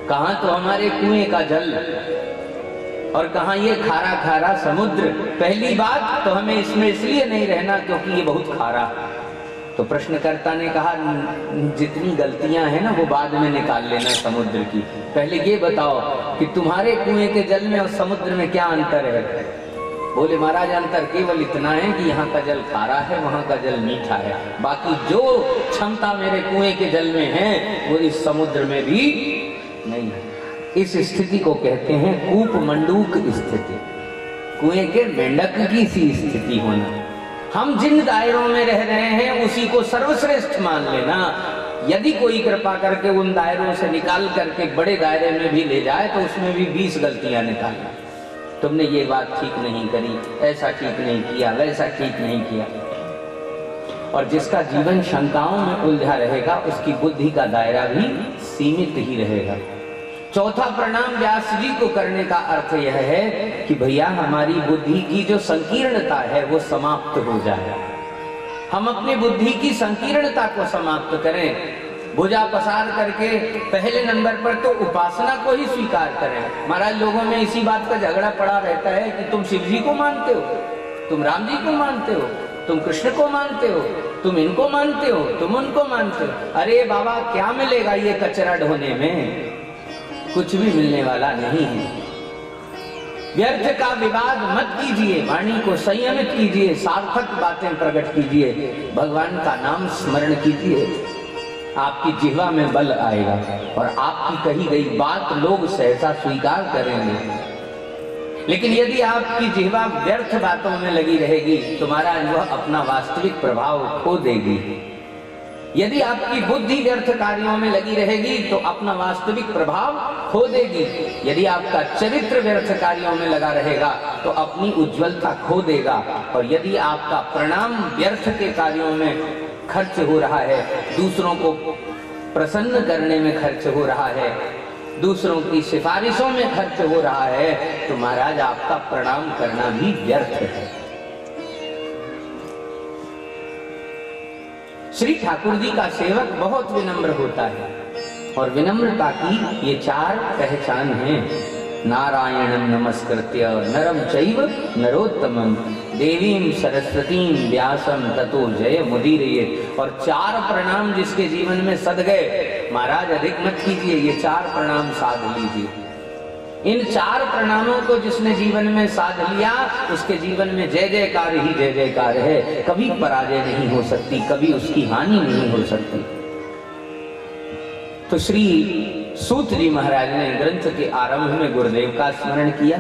कहाँ तो हमारे कुएं का जल और कहाँ ये खारा खारा समुद्र। पहली बात तो हमें इसमें इसलिए नहीं रहना क्योंकि ये बहुत खारा। तो प्रश्नकर्ता ने कहा जितनी गलतियां हैं ना वो बाद में निकाल लेना समुद्र की, पहले ये बताओ कि तुम्हारे कुएं के जल में और समुद्र में क्या अंतर है। बोले महाराज अंतर केवल इतना है कि यहाँ का जल खारा है, वहां का जल मीठा है, बाकी जो क्षमता मेरे कुएं के जल में है वो इस समुद्र में भी नहीं है। इस स्थिति को कहते हैं कूप मंडूक स्थिति, कुएं के मेंढक की सी स्थिति होना। हम जिन दायरों में रह रहे हैं उसी को सर्वश्रेष्ठ मान लेना। यदि कोई कृपा करके उन दायरों से निकाल करके बड़े दायरे में भी ले जाए तो उसमें भी 20 गलतियां निकालना। तुमने ये बात ठीक नहीं करी, ऐसा ठीक नहीं किया, वैसा ठीक नहीं किया। और जिसका जीवन शंकाओं में उलझा रहेगा उसकी बुद्धि का दायरा भी सीमित ही रहेगा। चौथा प्रणाम व्यास जी को करने का अर्थ यह है कि भैया हमारी बुद्धि की जो संकीर्णता है वो समाप्त हो जाए। हम अपनी बुद्धि की संकीर्णता को समाप्त करें, भुजा पसार करके पहले नंबर पर तो उपासना को ही स्वीकार करें। महाराज लोगों में इसी बात का झगड़ा पड़ा रहता है कि तुम शिव जी को मानते हो, तुम राम जी को मानते हो, तुम कृष्ण को मानते हो, तुम इनको मानते हो, तुम उनको मानते हो। अरे बाबा क्या मिलेगा ये कचरा ढोने में, कुछ भी मिलने वाला नहीं है। व्यर्थ का विवाद मत कीजिए, वाणी को संयमित कीजिए, सार्थक बातें प्रकट कीजिए, भगवान का नाम स्मरण कीजिए, आपकी जिह्वा में बल आएगा और आपकी कही गई बात लोग सहसा स्वीकार करेंगे। लेकिन यदि आपकी जिह्वा व्यर्थ बातों में लगी रहेगी तो महाराज वह अपना वास्तविक प्रभाव खो देगी। यदि आपकी बुद्धि व्यर्थ कार्यों में लगी रहेगी तो अपना वास्तविक प्रभाव खो देगी। यदि आपका चरित्र व्यर्थ कार्यों में लगा रहेगा तो अपनी उज्जवलता खो देगा। और यदि आपका प्रणाम व्यर्थ के कार्यों में खर्च हो रहा है, दूसरों को प्रसन्न करने में खर्च हो रहा है, दूसरों की सिफारिशों में खर्च हो रहा है, तो महाराज आपका प्रणाम करना भी व्यर्थ है। श्री ठाकुर जी का सेवक बहुत विनम्र होता है और विनम्रता की ये 4 पहचान हैं। नारायणं नमस्कृत्य नरं चैव नरोत्तमं देवीं सरस्वतीं व्यासं ततो जय मुदीरयेत्। और 4 प्रणाम जिसके जीवन में सद गए, महाराज अधिक मत कीजिए, ये 4 प्रणाम साध लीजिए। इन 4 प्रणामों को जिसने जीवन में साध लिया उसके जीवन में जय जयकार ही जय जयकार है। कभी पराजय नहीं हो सकती, कभी उसकी हानि नहीं हो सकती। तो श्री सूत जी महाराज ने ग्रंथ के आरंभ में गुरुदेव का स्मरण किया।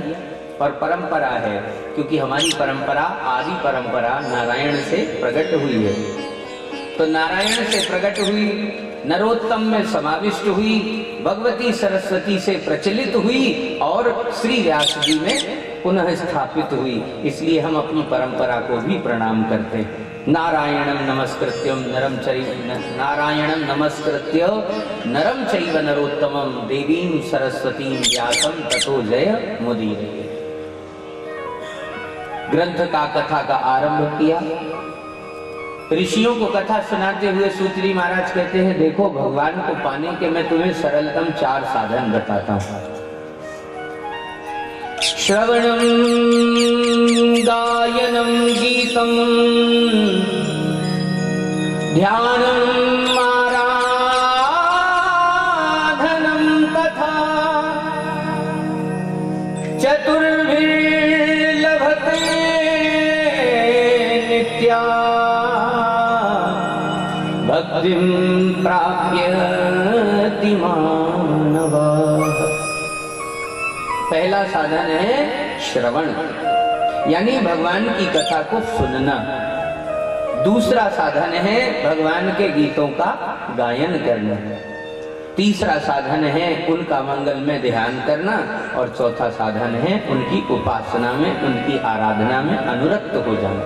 और परंपरा है, क्योंकि हमारी परंपरा आदि परंपरा नारायण से प्रकट हुई है, तो नारायण से प्रकट हुई, नरोत्तम में समाविष्ट हुई, भगवती सरस्वती से प्रचलित हुई और श्री व्यास जी में पुनः स्थापित हुई। इसलिए हम अपनी परंपरा को भी प्रणाम करते हैं। नारायणं नमस्कृत्यं नरं चैव नारायणं नमस्कृत्य नरं चैव नरोत्तमं देवीं सरस्वतीं व्यासं ततो जय मुदीरयेत्। ग्रंथ का कथा का आरंभ किया। ऋषियों को कथा सुनाते हुए सूत्री महाराज कहते हैं, देखो भगवान को पाने के मैं तुम्हें सरलतम 4 साधन बताता हूं। श्रवणं गायनं गीतं ध्यानं आराधनं तथा चतुर्भिर्लभते नित्या भक्तिं प्राप्यति मानवः। पहला साधन है श्रवण, यानी भगवान की कथा को सुनना। दूसरा साधन है भगवान के गीतों का गायन करना। तीसरा साधन है उनका मंगल में ध्यान करना। और चौथा साधन है उनकी उपासना में, उनकी आराधना में अनुरक्त हो जाना।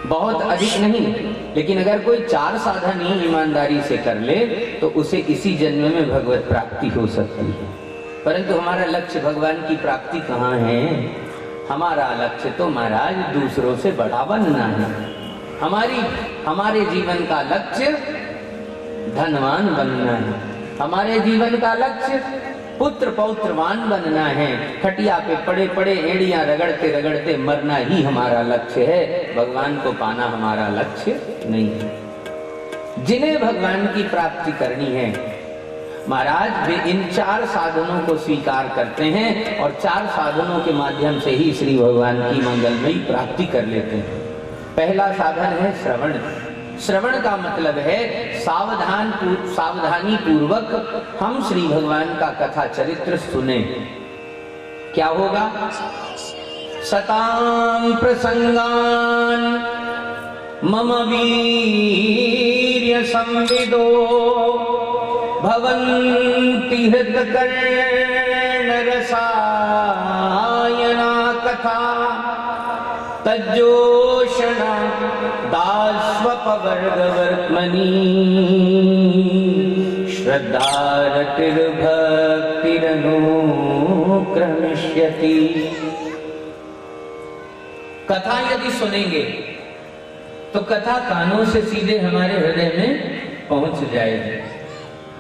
बहुत अधिक नहीं, लेकिन अगर कोई 4 साधन ही ईमानदारी से कर ले तो उसे इसी जन्म में भगवत प्राप्ति हो सकती है। परंतु हमारा लक्ष्य भगवान की प्राप्ति कहाँ है? हमारा लक्ष्य तो महाराज दूसरों से बड़ा बनना है। हमारे जीवन का लक्ष्य धनवान बनना है, हमारे जीवन का लक्ष्य पुत्र पौत्रवान बनना है। खटिया पे पड़े पड़े एड़ियां रगड़ते रगड़ते मरना ही हमारा लक्ष्य है। भगवान को पाना हमारा लक्ष्य नहीं है। जिन्हें भगवान की प्राप्ति करनी है महाराज, वे इन 4 साधनों को स्वीकार करते हैं और 4 साधनों के माध्यम से ही श्री भगवान की मंगलमयी प्राप्ति कर लेते हैं। पहला साधन है श्रवण। श्रवण का मतलब है सावधानी पूर्वक हम श्री भगवान का कथा चरित्र सुने। क्या होगा? सतां प्रसंगान मम वीर्य संविदो भवन्ति हृतकर्ण रसायना कथा तज्जोषणा दास्वपवर्गवर्त्मनि श्रद्धारतिर्भक्तिरनुक्रमिष्यति। कथा यदि सुनेंगे तो कथा कानों से सीधे हमारे हृदय में पहुंच जाएगी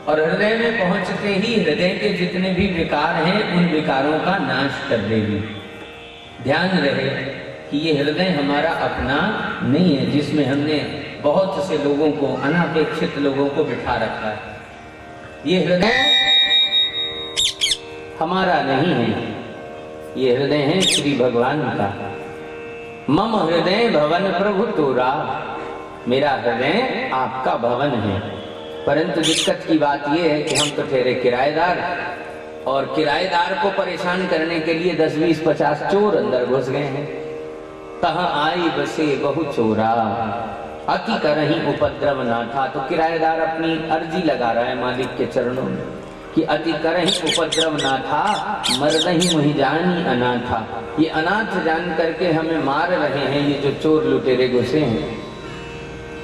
और हृदय में पहुंचते ही हृदय के जितने भी विकार हैं उन विकारों का नाश कर देगी। ध्यान रहे कि ये हृदय हमारा अपना नहीं है जिसमें हमने बहुत से लोगों को, अनापेक्षित लोगों को बिठा रखा है। ये हृदय हमारा नहीं है, ये हृदय है श्री भगवान का। मम हृदय भवन प्रभु तोरा, मेरा हृदय आपका भवन है। परंतु दिक्कत की बात यह है कि हम तो ठहरे किराएदार और किराएदार को परेशान करने के लिए 10, 20, 50 चोर अंदर घुस गए हैं। कहाँ आई बसे बहु चोरा, अति करही उपद्रव ना था। तो किराएदार अपनी अर्जी लगा रहा है मालिक के चरणों में कि अति करही उपद्रव ना था, मरदही मुहि जानी अनाथा। ये अनाथ जान करके हमें मार रहे हैं ये जो चोर लुटेरे घुसे हैं।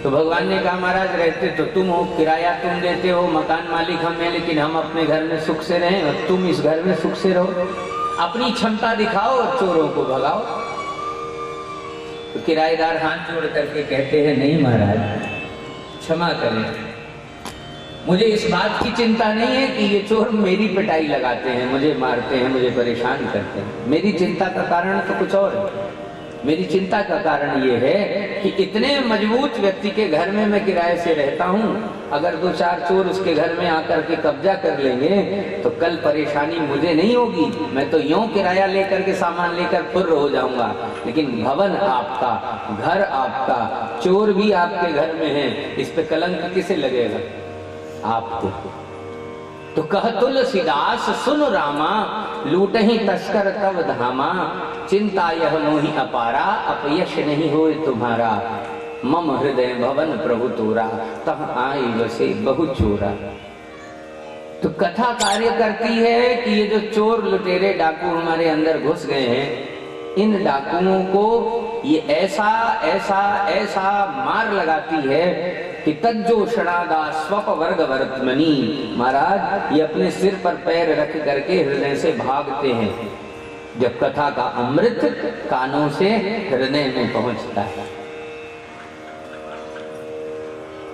तो भगवान ने कहा महाराज रहते तो तुम हो, किराया तुम देते हो, मकान मालिक हम हैं, लेकिन हम अपने घर में सुख से रहें और तुम इस घर में सुख से रहो। अपनी क्षमता दिखाओ और चोरों को भगाओ। तो किराएदार हाथ जोड़ करके कहते हैं नहीं महाराज क्षमा करें, मुझे इस बात की चिंता नहीं है कि ये चोर मेरी पिटाई लगाते हैं, मुझे मारते हैं, मुझे परेशान करते हैं। मेरी चिंता का कारण तो कुछ और है। मेरी चिंता का कारण ये है कि इतने मजबूत व्यक्ति के घर में मैं किराए से रहता हूँ, अगर 2-4 चोर उसके घर में आकर के कब्जा कर लेंगे तो कल परेशानी मुझे नहीं होगी। मैं तो यूं किराया लेकर के सामान लेकर फुर्र हो जाऊंगा, लेकिन भवन आपका, घर आपका, चोर भी आपके घर में है, इस पे कलंक किसे लगेगा? आपको। तो कह तुलसीदास सुन रामा, लूटहि तस्कर तब धामा, चिंता यह मोहि अपारा, अपयश नहीं होए तुम्हारा, मम हृदय भवन प्रभु तोरा, तह आई बसे बहु चोरा। तो कथा कार्य करती है कि ये जो चोर लुटेरे डाकू हमारे अंदर घुस गए हैं, इन डाकुओं को ये ऐसा ऐसा ऐसा मार लगाती है कि तज्जोषणादा स्वप वर्ग वर्तमनी। महाराज ये अपने सिर पर पैर रख करके हृदय से भागते हैं जब कथा का अमृत कानों से हृदय में पहुंचता है।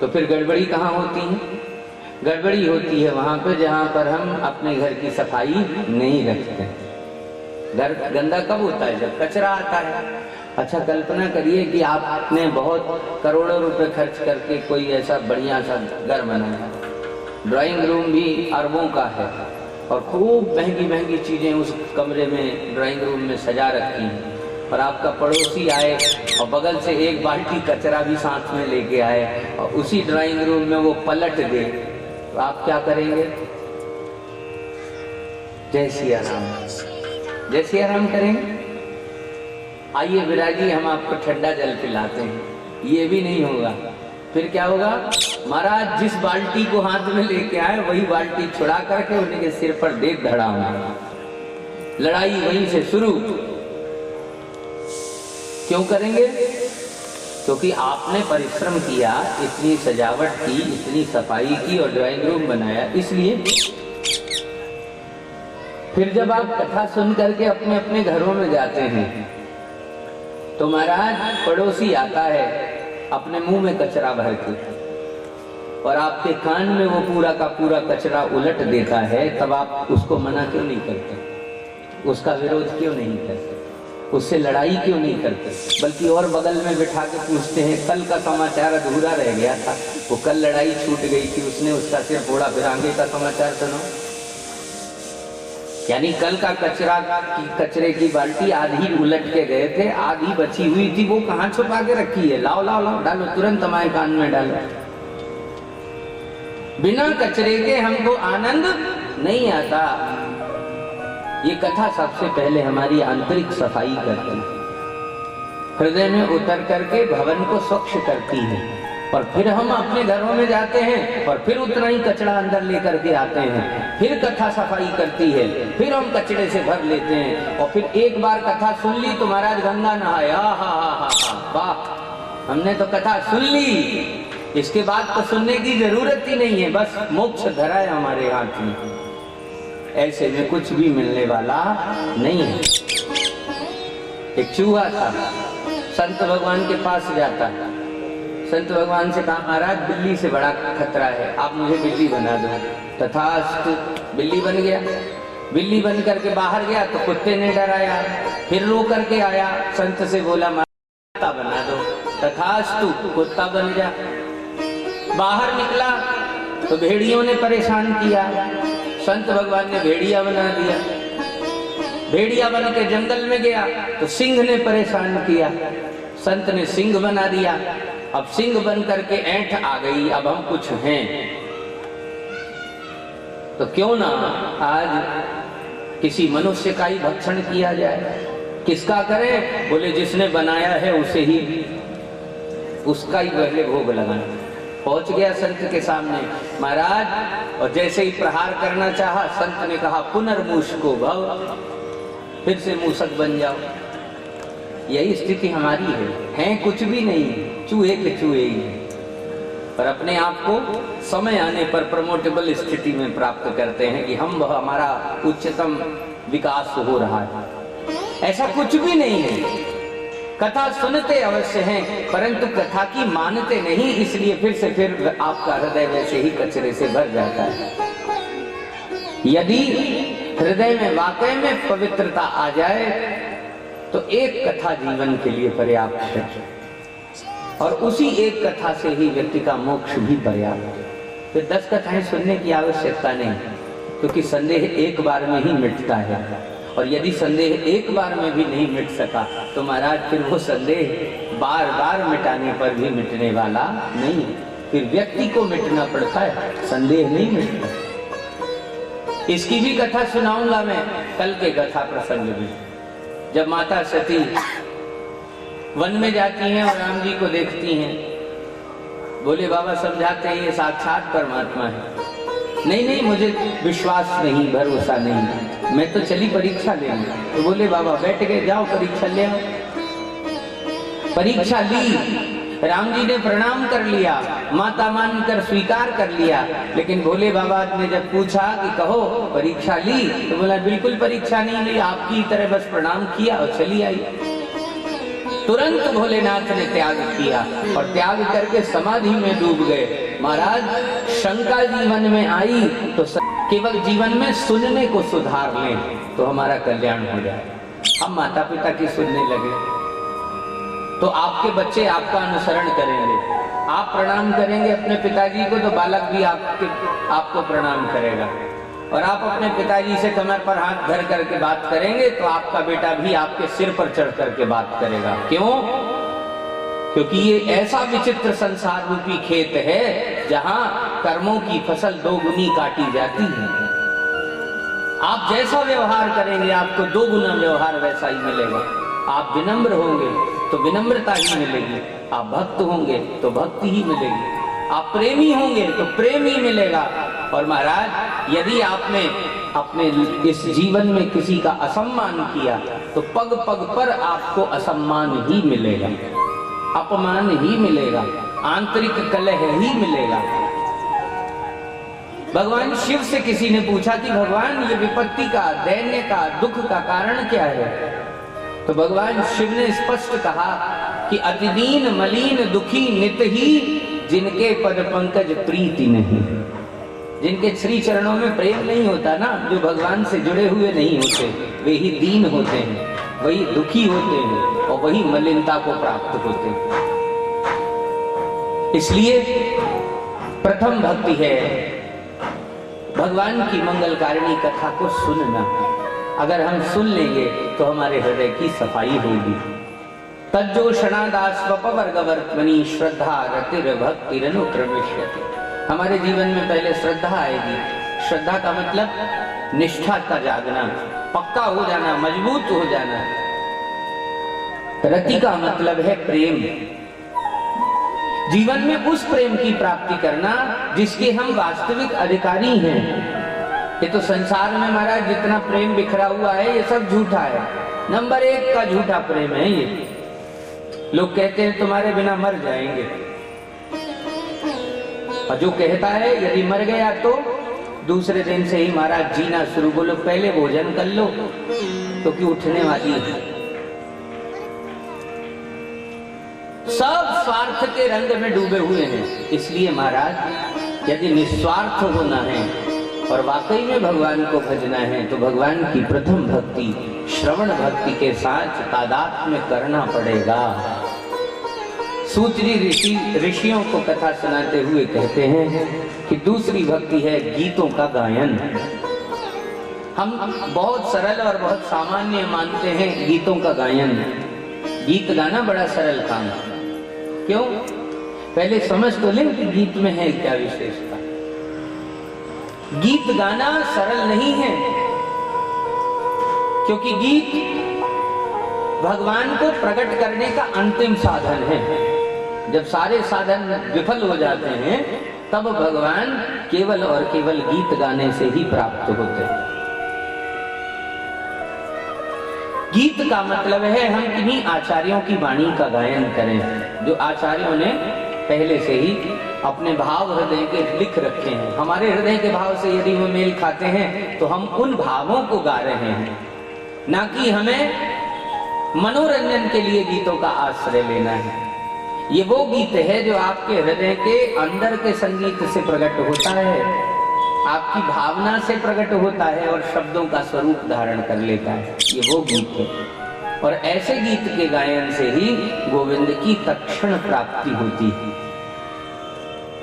तो फिर गड़बड़ी कहाँ होती है? गड़बड़ी होती है वहां पे जहां पर हम अपने घर की सफाई नहीं रखते। घर गंदा कब होता है? जब कचरा आता है। अच्छा कल्पना करिए कि आपने बहुत करोड़ों रुपए खर्च करके कोई ऐसा बढ़िया सा घर बनाया, ड्राइंग रूम भी अरबों का है और खूब महंगी महंगी चीजें उस कमरे में ड्राइंग रूम में सजा रखी हैं, और आपका पड़ोसी आए और बगल से एक बाल्टी कचरा भी साथ में लेके आए और उसी ड्राइंग रूम में वो पलट दे, तो आप क्या करेंगे? जय सिया राम, जय सिया राम करेंगे। आइए विराजी हम आपको ठंडा जल पिलाते हैं, ये भी नहीं होगा। फिर क्या होगा? महाराज जिस बाल्टी को हाथ में लेके आए वही बाल्टी छुड़ा करके उनके सिर पर दे धड़ाऊंगा। लड़ाई वहीं से शुरू। क्यों करेंगे? क्योंकि आपने परिश्रम किया, इतनी सजावट की, इतनी सफाई की और ड्राइंग रूम बनाया, इसलिए। फिर जब आप कथा सुन करके अपने अपने घरों में जाते हैं तो महाराज पड़ोसी आता है अपने मुंह में कचरा भर के, और आपके कान में वो पूरा का पूरा कचरा उलट देता है, तब आप उसको मना क्यों नहीं करते, उसका विरोध क्यों नहीं करते, उससे लड़ाई क्यों नहीं करते, बल्कि और बगल में बिठा के पूछते हैं कल का समाचार अधूरा रह गया था, वो कल लड़ाई छूट गई थी, उसने उसका सिर फोड़ा, फिर आगे का समाचार सुनो। यानी कल का कचरे की बाल्टी आधी उलट के गए थे, आधी बची हुई थी, वो कहाँ छुपा के रखी है, लाओ लाओ लाओ, डालो, तुरंत हमारे कान में डालो। बिना कचरे के हमको आनंद नहीं आता। ये कथा सबसे पहले हमारी आंतरिक सफाई करती है, हृदय में उतर करके भवन को स्वच्छ करती है, और फिर हम अपने घरों में जाते हैं और फिर उतना ही कचरा अंदर लेकर के आते हैं। फिर कथा सफाई करती है, फिर हम कचरे से भर लेते हैं, और फिर एक बार कथा सुन ली तो महाराज गंगा नहाए, हा वाह, हमने तो कथा सुन ली, इसके बाद तो सुनने की जरूरत ही नहीं है, बस मोक्ष धरा है हमारे हाथ में। ऐसे में कुछ भी मिलने वाला नहीं है। एक चूहा था, संत भगवान के पास जाता, संत भगवान से कहा महाराज बिल्ली से बड़ा खतरा है, आप मुझे बिल्ली बना दो। तथास्तु, बिल्ली बन गया। बिल्ली बन करके बाहर गया तो कुत्ते ने डराया, फिर रो करके आया, संत से बोला कुत्ता बना दो। तथास्तु, कुत्ता बन गया। बाहर निकला तो भेड़ियों ने परेशान किया, संत भगवान ने भेड़िया बना दिया। भेड़िया बन के जंगल में गया तो सिंह ने परेशान किया, संत ने सिंह बना दिया। अब सिंह बन करके ऐंठ आ गई, अब हम कुछ हैं, तो क्यों ना आज किसी मनुष्य का ही भक्षण किया जाए। किसका करें? बोले जिसने बनाया है उसे ही, उसका ही पहले भोग लगाए। पहुंच गया संत के सामने महाराज, और जैसे ही प्रहार करना चाहा, संत ने कहा पुनर्मूषको भव, फिर से मूषक बन जाओ। यही स्थिति हमारी है कुछ भी नहीं, चूहे के चूहे ही है, पर अपने आप को समय आने पर प्रमोटेबल स्थिति में प्राप्त करते हैं कि हम हमारा उच्चतम विकास हो रहा है। ऐसा कुछ भी नहीं है। कथा सुनते अवश्य हैं, परंतु कथा की मानते नहीं, इसलिए फिर आपका हृदय वैसे ही कचरे से भर जाता है। यदि हृदय में वाकई में पवित्रता आ जाए तो एक कथा जीवन के लिए पर्याप्त है, और उसी एक कथा से ही व्यक्ति का मोक्ष भी पर्याप्त है। फिर 10 कथाएं सुनने की आवश्यकता नहीं, क्योंकि संदेह एक बार में ही मिटता है, और यदि संदेह एक बार में भी नहीं मिट सका तो महाराज फिर वो संदेह बार बार मिटाने पर भी मिटने वाला नहीं, फिर व्यक्ति को मिटना पड़ता है, संदेह नहीं मिटता। इसकी भी कथा सुनाऊंगा मैं कल के कथा प्रसंग में। जब माता सती वन में जाती हैं और राम जी को देखती हैं, बोले बाबा समझाते हैं ये साक्षात परमात्मा है। नहीं मुझे विश्वास नहीं, भरोसा नहीं, मैं तो चली परीक्षा लेने। तो बोले बाबा बैठ गए, जाओ परीक्षा ले आओ। परीक्षा ली, राम जी ने प्रणाम कर लिया, माता मानकर स्वीकार कर लिया, लेकिन भोले बाबा ने जब पूछा कि कहो परीक्षा ली, तो बोला बिल्कुल परीक्षा नहीं ली, आपकी तरह बस प्रणाम किया और चली आई। तुरंत भोलेनाथ ने त्याग किया और त्याग करके समाधि में डूब गए। महाराज शंका जीवन में आई तो केवल जीवन में सुनने को सुधार लें तो हमारा कल्याण हो जाए। हम माता पिता की सुनने लगे तो आपके बच्चे आपका अनुसरण करेंगे। आप प्रणाम करेंगे अपने पिताजी को तो बालक भी आपको प्रणाम करेगा, और आप अपने पिताजी से कमर पर हाथ धर करके बात करेंगे तो आपका बेटा भी आपके सिर पर चढ़ करके बात करेगा। क्यों? क्योंकि ये ऐसा विचित्र संसार रूपी खेत है जहां कर्मों की फसल 2 गुनी काटी जाती है। आप जैसा व्यवहार करेंगे आपको 2 गुना व्यवहार वैसा ही मिलेगा। आप विनम्र होंगे तो विनम्रता ही मिलेगी, आप भक्त होंगे तो भक्ति ही मिलेगी, आप प्रेमी होंगे तो प्रेम ही मिलेगा। और महाराज यदि आपने अपने इस जीवन में किसी का असम्मान किया तो पग पग पर आपको असम्मान ही मिलेगा, अपमान ही मिलेगा, आंतरिक कलह ही मिलेगा। भगवान शिव से किसी ने पूछा कि भगवान ये विपत्ति का, दैन्य का, दुख का कारण क्या है? तो भगवान शिव ने स्पष्ट कहा कि अतिदीन मलिन दुखी नित ही जिनके पद पंकज प्रीति नहीं, जिनके श्री चरणों में प्रेम नहीं होता ना, जो भगवान से जुड़े हुए नहीं होते, वे ही दीन होते हैं, वही दुखी होते हैं और वही मलिनता को प्राप्त होते हैं। इसलिए प्रथम भक्ति है भगवान की मंगलकारिणी कथा को सुनना। अगर हम सुन लेंगे तो हमारे हृदय की सफाई होगी। तज्जो क्षणादास्वपवर्गवर्त्मनि श्रद्धा रतिर भक्तिरनुक्रमिष्यति। हमारे जीवन में पहले श्रद्धा आएगी। श्रद्धा का मतलब निष्ठा का जागना, पक्का हो जाना, मजबूत हो जाना। रति का मतलब है प्रेम। जीवन में उस प्रेम की प्राप्ति करना जिसके हम वास्तविक अधिकारी हैं। ये तो संसार में महाराज जितना प्रेम बिखरा हुआ है ये सब झूठा है। नंबर 1 का झूठा प्रेम है ये। लोग कहते हैं तुम्हारे बिना मर जाएंगे, और जो कहता है यदि मर गया तो दूसरे दिन से ही महाराज जीना शुरू। बोलो पहले भोजन कर लो क्योंकि उठने वाली है। सब स्वार्थ के रंग में डूबे हुए हैं। इसलिए महाराज यदि निस्वार्थ होना है और वाकई में भगवान को भजना है तो भगवान की प्रथम भक्ति श्रवण भक्ति के साथ तादात्म्य में करना पड़ेगा। सूत्री ऋषियों को कथा सुनाते हुए कहते हैं कि दूसरी भक्ति है गीतों का गायन। हम बहुत सरल और बहुत सामान्य मानते हैं गीतों का गायन। गीत गाना बड़ा सरल काम है। क्यों? पहले समझ तो लें कि गीत में है क्या विशेषता। गीत गाना सरल नहीं है, क्योंकि गीत भगवान को प्रकट करने का अंतिम साधन है। जब सारे साधन विफल हो जाते हैं तब भगवान केवल और केवल गीत गाने से ही प्राप्त होते हैं। गीत का मतलब है हम किन्हीं आचार्यों की वाणी का गायन करें, जो आचार्यों ने पहले से ही अपने भाव हृदय के लिख रखे हैं। हमारे हृदय के भाव से यदि वो मेल खाते हैं तो हम उन भावों को गा रहे हैं, ना कि हमें मनोरंजन के लिए गीतों का आश्रय लेना है। ये वो गीत है जो आपके हृदय के अंदर के संगीत से प्रकट होता है, आपकी भावना से प्रकट होता है और शब्दों का स्वरूप धारण कर लेता है। ये वो गीत है, और ऐसे गीत के गायन से ही गोविंद की तत्क्षण प्राप्ति होती है।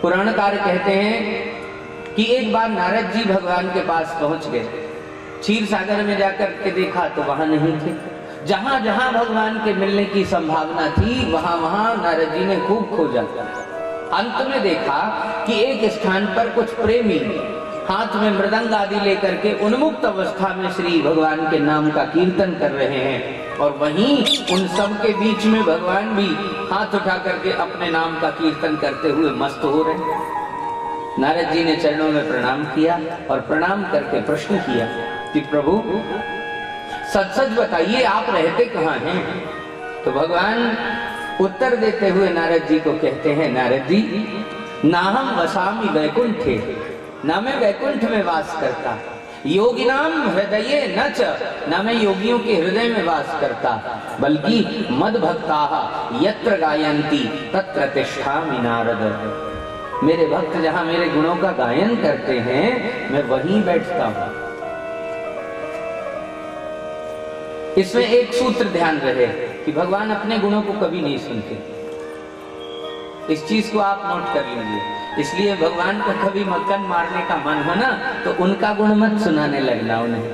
पुराणकार कहते हैं कि एक बार नारद जी भगवान के पास पहुंच गए। क्षीर सागर में जाकर के देखा तो वहां नहीं थे। जहां जहां भगवान के मिलने की संभावना थी वहां वहां नारद जी ने खूब खोजा। अंत में देखा कि एक स्थान पर कुछ प्रेमी हाथ में मृदंग आदि लेकर के उन्मुक्त अवस्था में श्री भगवान के नाम का कीर्तन कर रहे हैं, और वहीं उन सब के बीच में भगवान भी हाथ उठा करके अपने नाम का कीर्तन करते हुए मस्त हो रहे हैं। नारद जी ने चरणों में प्रणाम किया और प्रणाम करके प्रश्न किया कि प्रभु सच सच बताइए आप रहते कहाँ हैं? तो भगवान उत्तर देते हुए नारद जी को कहते हैं, नारद जी नाहम वसामि वैकुंठे, ना मैं वैकुंठ में वास करता, योगिनाम हृदये न च, ना मैं योगियों के हृदय में वास करता, बल्कि मद भक्ताः यत्र गायन्ति तत्र तिष्ठामि नारद। मेरे भक्त जहां मेरे गुणों का गायन करते हैं मैं वहीं बैठता हूं। इसमें एक सूत्र ध्यान रहे कि भगवान अपने गुणों को कभी नहीं सुनते। इस चीज को आप नोट कर लीजिए। इसलिए भगवान को कभी मक्खन मारने का मन हो ना तो उनका गुण मत सुनाने लगना उन्हें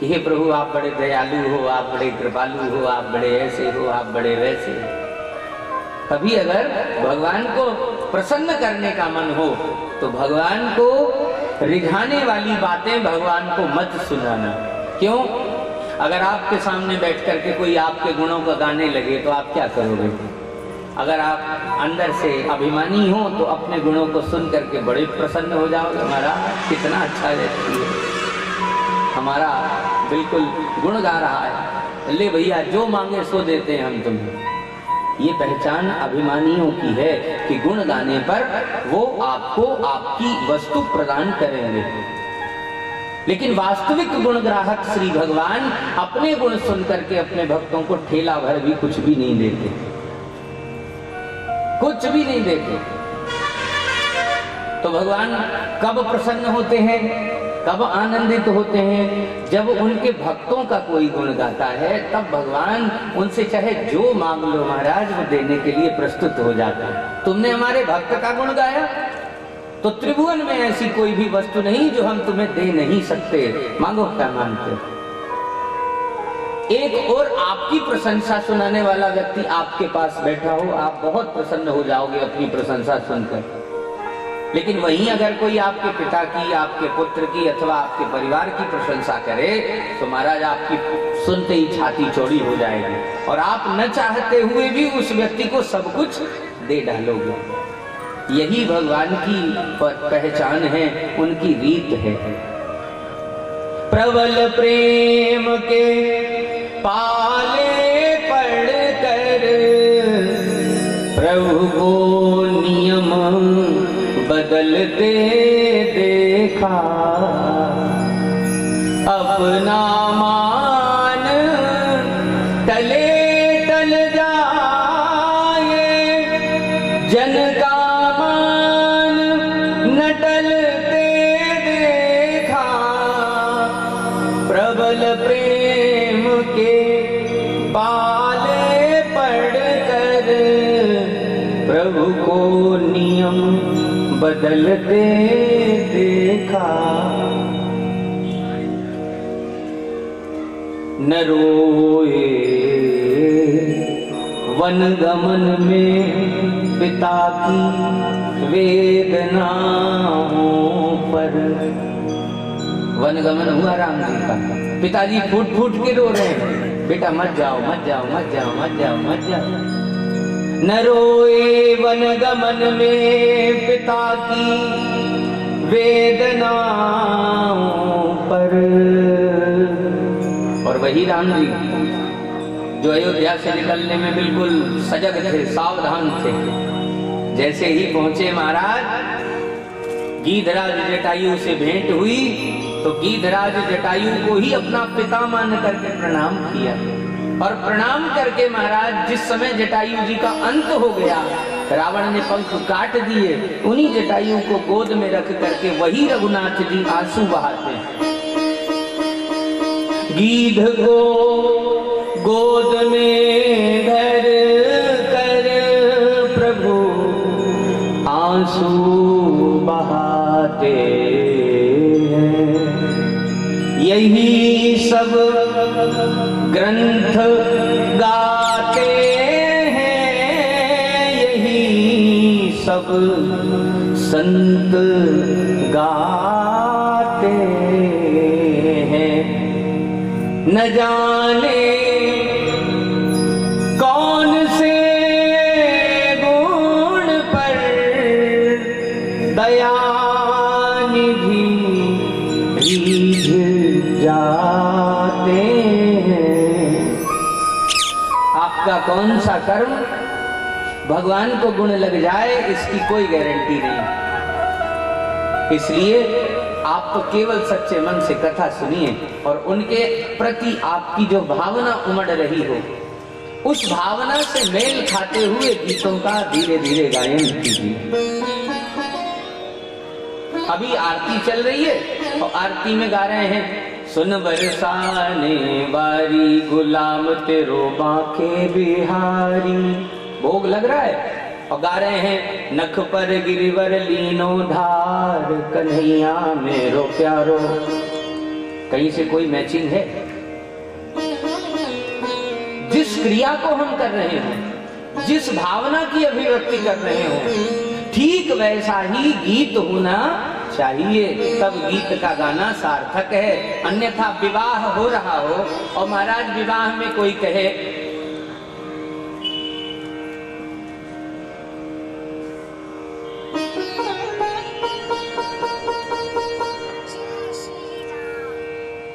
कि हे प्रभु आप बड़े दयालु हो, आप बड़े कृपालु हो, आप बड़े ऐसे हो, आप बड़े वैसे हो। कभी अगर भगवान को प्रसन्न करने का मन हो तो भगवान को रिझाने वाली बातें भगवान को मत सुनाना। क्यों? अगर आपके सामने बैठ करके कोई आपके गुणों का गाने लगे तो आप क्या करोगे? अगर आप अंदर से अभिमानी हो तो अपने गुणों को सुन करके बड़े प्रसन्न हो जाओगे, हमारा कितना अच्छा व्यक्ति है, हमारा बिल्कुल गुण गा रहा है, ले भैया जो मांगे सो देते हैं हम तुम्हें। ये पहचान अभिमानियों की है कि गुण गाने पर वो आपको आपकी वस्तु प्रदान करेंगे, लेकिन वास्तविक गुण ग्राहक श्री भगवान अपने गुण सुन करके अपने भक्तों को ठेला भर भी कुछ भी नहीं देते। कुछ भी नहीं देते। तो भगवान कब प्रसन्न होते हैं, कब आनंदित होते हैं? जब उनके भक्तों का कोई गुण गाता है, तब भगवान उनसे चाहे जो मांग लो महाराज, वो देने के लिए प्रस्तुत हो जाता है। तुमने हमारे भक्त का गुण गाया, तो त्रिभुवन में ऐसी कोई भी वस्तु नहीं जो हम तुम्हें दे नहीं सकते, मांगो क्या मांगते। एक और आपकी प्रशंसा सुनाने वाला व्यक्ति आपके पास बैठा हो, आप बहुत प्रसन्न हो जाओगे अपनी प्रशंसा सुनकर। लेकिन वहीं अगर कोई आपके पिता की, आपके पुत्र की अथवा आपके परिवार की प्रशंसा करे, तो महाराज आपकी सुनते ही छाती चौड़ी हो जाएगी और आप न चाहते हुए भी उस व्यक्ति को सब कुछ दे डालोगे। यही भगवान की पहचान है, उनकी रीत है। प्रबल प्रेम के पाले पढ़कर प्रभु को नियम बदलते देखा, अपना मान टले टल जाए, जन का मान न टलते देखा। प्रबल प्रेम के पाले पढ़कर प्रभु को नियम बदलते देखा। न रोए वन गमन में पिता की वेदनाओं पर। वन गमन हुआ राम जी का, पिताजी फूट फूट के रो रहे हैं, बेटा मत जाओ मत जाओ मत जाओ मत जाओ मत जाओ। न रोए वन गमन में पिता की वेदनाओं पर। और वही राम जी जो अयोध्या से निकलने में बिल्कुल सजग थे, सावधान थे, जैसे ही पहुंचे महाराज, गीधराज जटायु से भेंट हुई तो गीधराज जटायु को ही अपना पिता मान करके प्रणाम किया। और प्रणाम करके महाराज जिस समय जटायु जी का अंत हो गया, रावण ने पंख काट दिए, उन्हीं जटायु को गोद में रख करके वही रघुनाथ जी आंसू बहाते हैं। गीध को गोद में धर कर प्रभु आंसू बहाते हैं। यही सब ग्रंथ गाते हैं, यही सब संत गाते हैं। न जाने कौन से गुण पर दया निधि रीझ जाते हैं। आपका कौन सा कर्म भगवान को गुण लग जाए, इसकी कोई गारंटी नहीं। इसलिए आप तो केवल सच्चे मन से कथा सुनिए और उनके प्रति आपकी जो भावना उमड़ रही हो, उस भावना से मेल खाते हुए गीतों का धीरे धीरे गायन कीजिए। अभी आरती चल रही है और आरती में गा रहे हैं, सुन बरसाने बारी गुलाम तेरो बांके बिहारी, भोग लग रहा है और गा रहे हैं, नख पर गिरिवर लीनो धार कन्हैया मेरो प्यारो। कहीं से कोई मैचिंग है? जिस क्रिया को हम कर रहे हैं, जिस भावना की अभिव्यक्ति कर रहे हो, ठीक वैसा ही गीत होना चाहिए, तब गीत का गाना सार्थक है। अन्यथा विवाह हो रहा हो और महाराज विवाह में कोई कहे,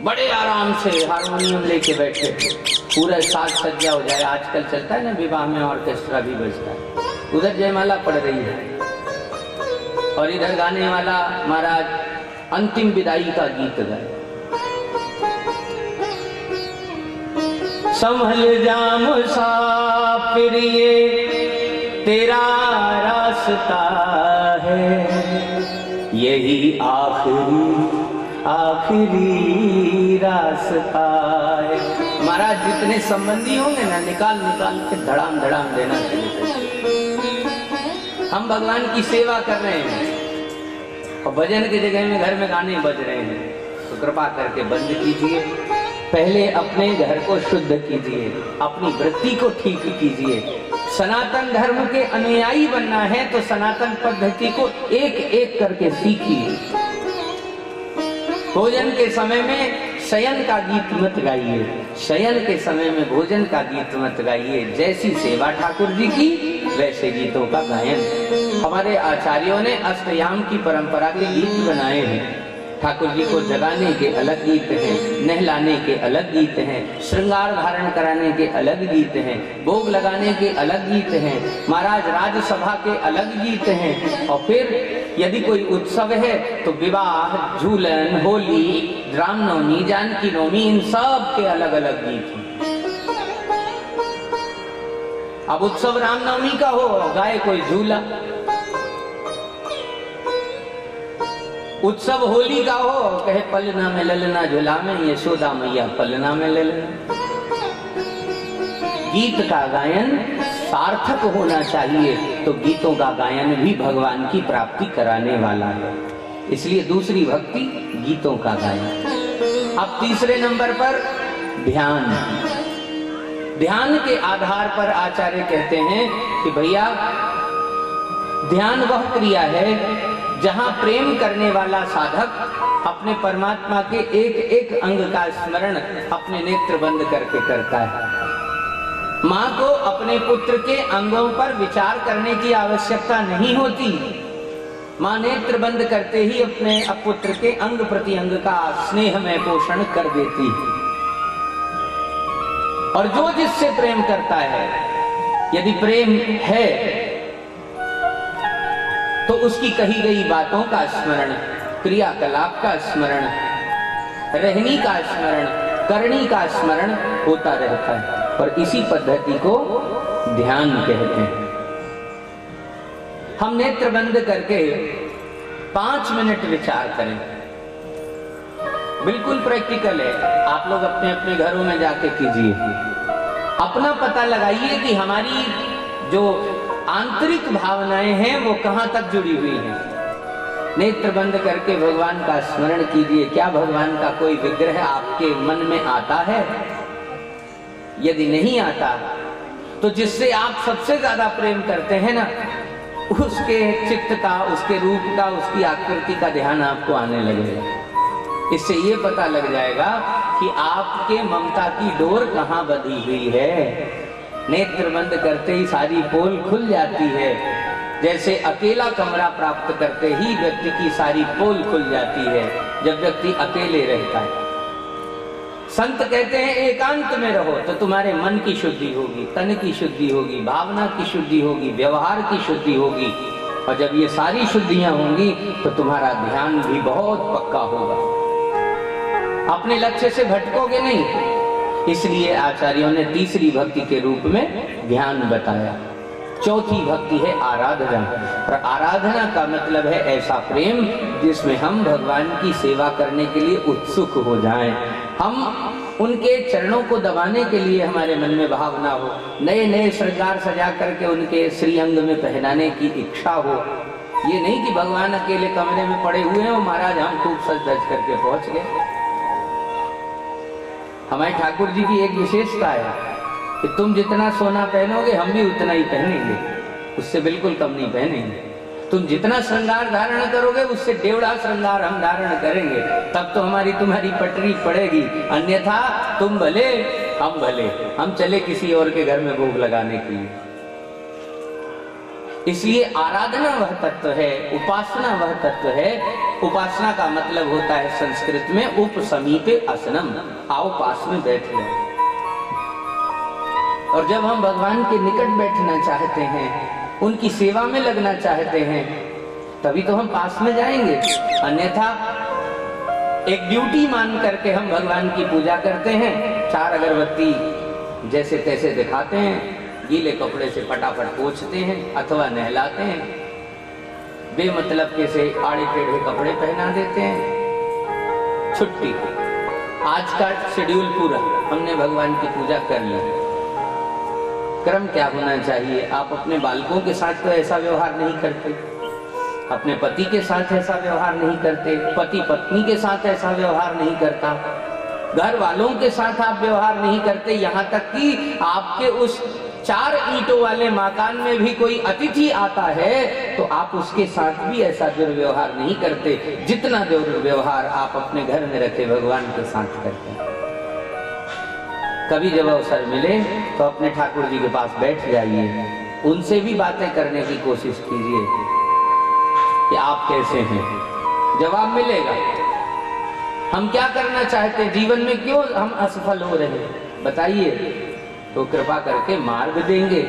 बड़े आराम से हारमोनियम लेके बैठे, पूरा साज सज्जा हो जाए। आजकल चलता है ना विवाह में ऑर्केस्ट्रा भी बजता है, उधर जयमाला पड़ रही है और इधर गाने वाला महाराज अंतिम विदाई का गीत गाए। संभल जा मुसाफिर ये तेरा रास्ता है, यही आखिरी रास्ता है। महाराज जितने संबंधी होंगे ना, निकाल निकाल के धड़ाम धड़ाम देना चाहिए। हम भगवान की सेवा कर रहे हैं और भजन की जगह में घर में गाने बज रहे हैं, तो कृपा करके बंद कीजिए। पहले अपने घर को शुद्ध कीजिए, अपनी वृत्ति को ठीक कीजिए। सनातन धर्म के अनुयायी बनना है तो सनातन पद्धति को एक एक करके सीखिए। भोजन के समय में शयन का गीत मत गाइए, शयन के समय में भोजन का गीत मत गाइए। जैसी सेवा ठाकुर जी की वैसे गीतों का गायन। हमारे आचार्यों ने अष्टयाम की परंपरा के गीत बनाए हैं। ठाकुर जी को जगाने के अलग गीत हैं, नहलाने के अलग गीत हैं, श्रृंगार धारण कराने के अलग गीत हैं, भोग लगाने के अलग गीत हैं, महाराज राजसभा के अलग गीत हैं। और फिर यदि कोई उत्सव है तो विवाह, झूलन, होली, रामनवमी, जानकी नवमी, इन सब के अलग अलग गीत हैं। अब उत्सव रामनवमी का हो, गाए कोई झूला। उत्सव होली का हो, कहे पलना में ललना झूला में, यशोदा मैया पलना में ललना। गीत का गायन सार्थक होना चाहिए, तो गीतों का गायन भी भगवान की प्राप्ति कराने वाला है। इसलिए दूसरी भक्ति गीतों का गायन। अब तीसरे नंबर पर ध्यान। ध्यान के आधार पर आचार्य कहते हैं कि भैया ध्यान वह क्रिया है जहां प्रेम करने वाला साधक अपने परमात्मा के एक एक अंग का स्मरण अपने नेत्र बंद करके करता है। माँ को अपने पुत्र के अंगों पर विचार करने की आवश्यकता नहीं होती। माँ नेत्र बंद करते ही अपने पुत्र के अंग प्रति अंग का स्नेह में पोषण कर देती है। और जो जिससे प्रेम करता है, यदि प्रेम है तो उसकी कही गई बातों का स्मरण, क्रियाकलाप का स्मरण, रहनी का स्मरण, करनी का स्मरण होता रहता है। और इसी पद्धति को ध्यान कहते हैं। हम नेत्र बंद करके 5 मिनट विचार करें। बिल्कुल प्रैक्टिकल है, आप लोग अपने अपने घरों में जाके कीजिए। अपना पता लगाइए कि हमारी जो आंतरिक भावनाएं हैं वो कहां तक जुड़ी हुई हैं। नेत्र बंद करके भगवान का स्मरण कीजिए। क्या भगवान का कोई विग्रह आपके मन में आता है? यदि नहीं आता तो जिससे आप सबसे ज्यादा प्रेम करते हैं ना, उसके चित्त का, उसके रूप का, उसकी आकृति का ध्यान आपको आने लगेगा। इससे ये पता लग जाएगा कि आपके ममता की डोर कहां बंधी हुई है। नेत्र बंद करते ही सारी पोल खुल जाती है। जैसे अकेला कमरा प्राप्त करते ही व्यक्ति की सारी पोल खुल जाती है, जब व्यक्ति अकेले रहता है। संत कहते हैं एकांत में रहो तो तुम्हारे मन की शुद्धि होगी, तन की शुद्धि होगी, भावना की शुद्धि होगी, व्यवहार की शुद्धि होगी। और जब ये सारी शुद्धियां होंगी तो तुम्हारा ध्यान भी बहुत पक्का होगा, अपने लक्ष्य से भटकोगे नहीं। इसलिए आचार्यों ने तीसरी भक्ति के रूप में ध्यान बताया। चौथी भक्ति है आराधना। और आराधना का मतलब है ऐसा प्रेम जिसमें हम भगवान की सेवा करने के लिए उत्सुक हो जाएं। हम उनके चरणों को दबाने के लिए हमारे मन में भावना हो, नए नए श्रृंगार सजा करके उनके श्रीअंग में पहनाने की इच्छा हो। ये नहीं कि भगवान अकेले कमरे में पड़े हुए हैं और महाराज हम खूब सज धज करके पहुंच गए। हमारे ठाकुर जी की एक विशेषता है कि तुम जितना सोना पहनोगे हम भी उतना ही पहनेंगे, उससे बिल्कुल कम नहीं पहनेंगे। तुम जितना श्रृंगार धारण करोगे उससे 1.5 श्रृंगार हम धारण करेंगे, तब तो हमारी तुम्हारी पटरी पड़ेगी। अन्यथा तुम भले हम भले, हम चले किसी और के घर में भोग लगाने के लिए। इसलिए आराधना वह तत्व है, उपासना वह तत्व है। उपासना का मतलब होता है संस्कृत में उप समीपे असनम, आओ पास में बैठ जाओ। और जब हम भगवान के निकट बैठना चाहते हैं, उनकी सेवा में लगना चाहते हैं, तभी तो हम पास में जाएंगे। अन्यथा एक ड्यूटी मान करके हम भगवान की पूजा करते हैं, 4 अगरबत्ती जैसे तैसे दिखाते हैं, गीले कपड़े से फटाफट पोंछते हैं अथवा नहलाते हैं, बेमतलब के से आड़े टेढ़े कपड़े पहना देते हैं। छुट्टी, आज का शेड्यूल पूरा, हमने भगवान की पूजा कर ली। क्रम क्या होना चाहिए? आप अपने बालकों के साथ तो ऐसा व्यवहार नहीं करते, अपने पति के साथ ऐसा व्यवहार नहीं करते, पति पत्नी के साथ ऐसा व्यवहार नहीं करता, घर वालों के साथ आप व्यवहार नहीं करते, यहाँ तक कि आपके उस 4 ईंटों वाले मकान में भी कोई अतिथि आता है तो आप उसके साथ भी ऐसा दुर्व्यवहार नहीं करते जितना दुर्व्यवहार आप अपने घर में रखे भगवान के साथ करते हैं। कभी जब अवसर मिले तो अपने ठाकुर जी के पास बैठ जाइए, उनसे भी बातें करने की कोशिश कीजिए कि आप कैसे हैं, जवाब मिलेगा। हम क्या करना चाहते हैं जीवन में, क्यों हम असफल हो रहे हैं बताइए, तो कृपा करके मार्ग देंगे,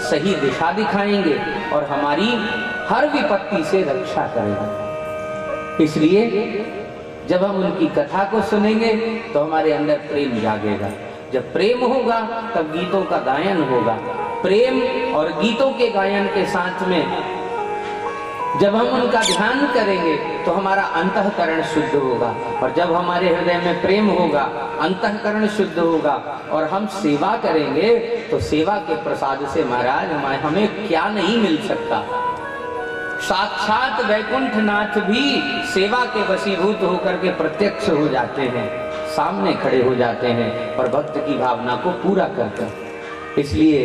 सही दिशा दिखाएंगे और हमारी हर विपत्ति से रक्षा करेंगे। इसलिए जब हम उनकी कथा को सुनेंगे तो हमारे अंदर प्रेम जागेगा। जब प्रेम होगा तब गीतों का गायन होगा। प्रेम और गीतों के गायन के साथ में जब हम उनका ध्यान करेंगे तो हमारा अंतःकरण शुद्ध होगा, और जब हमारे हृदय में प्रेम होगा, अंतःकरण शुद्ध होगा और हम सेवा करेंगे तो सेवा के प्रसाद से महाराज हमें क्या नहीं मिल सकता। साक्षात वैकुंठ नाथ भी सेवा के वशीभूत होकर के प्रत्यक्ष हो जाते हैं, सामने खड़े हो जाते हैं और भक्त की भावना को पूरा करते हैं। इसलिए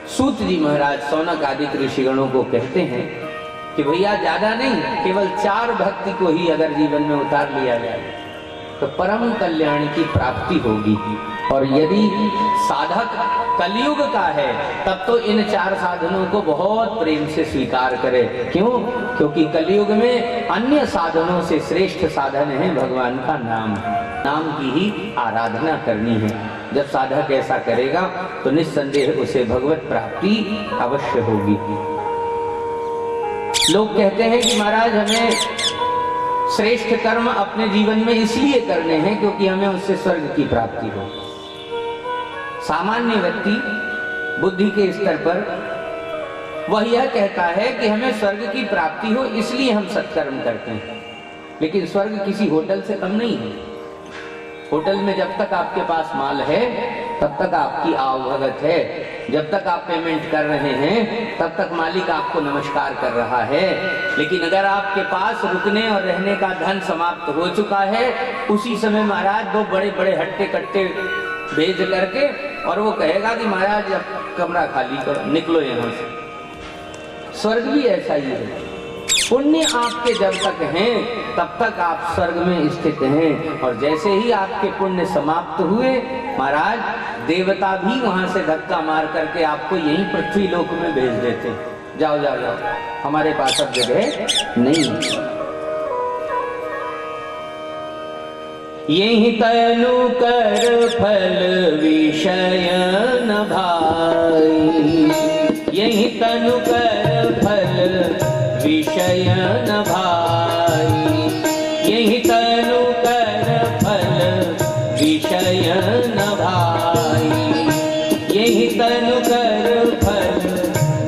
सूत जी महाराज सौनक आदि ऋषिगणों को कहते हैं कि भैया ज्यादा नहीं, केवल 4 भक्ति को ही अगर जीवन में उतार लिया जाए तो परम कल्याण की प्राप्ति होगी। और यदि साधक कलयुग का है तब तो इन 4 साधनों को बहुत प्रेम से स्वीकार करे। क्यों? क्योंकि कलयुग में अन्य साधनों से श्रेष्ठ साधन है भगवान का नाम, नाम की ही आराधना करनी है। जब साधक ऐसा करेगा तो निस्संदेह उसे भगवत प्राप्ति अवश्य होगी। लोग कहते हैं कि महाराज हमें श्रेष्ठ कर्म अपने जीवन में इसलिए करने हैं क्योंकि हमें उससे स्वर्ग की प्राप्ति हो। सामान्य व्यक्ति बुद्धि के स्तर पर वह यह कहता है कि हमें स्वर्ग की प्राप्ति हो इसलिए हम सत्कर्म करते हैं, लेकिन स्वर्ग किसी होटल से कम नहीं है। होटल में जब तक आपके पास माल है तब तक आपकी आवभगत है, जब तक आप पेमेंट कर रहे हैं तब तक मालिक आपको नमस्कार कर रहा है। लेकिन अगर आपके पास रुकने और रहने का धन समाप्त हो चुका है, उसी समय महाराज 2 बड़े बड़े हट्टे कट्टे भेज करके और वो कहेगा कि महाराज अब कमरा खाली करो, निकलो यहाँ से। स्वर्ग भी ऐसा ही है। पुण्य आपके जब तक हैं तब तक आप स्वर्ग में स्थित हैं, और जैसे ही आपके पुण्य समाप्त हुए महाराज देवता भी वहां से धक्का मार करके आपको यही पृथ्वी लोक में भेज देते, जाओ जाओ जाओ, हमारे पास अब जगह नहीं। यही तनु कर फल विषय न भाई, यही तनु कर फल विषय न भाई, यही तनु कर फल विषय न भाई, यही तनु कर फल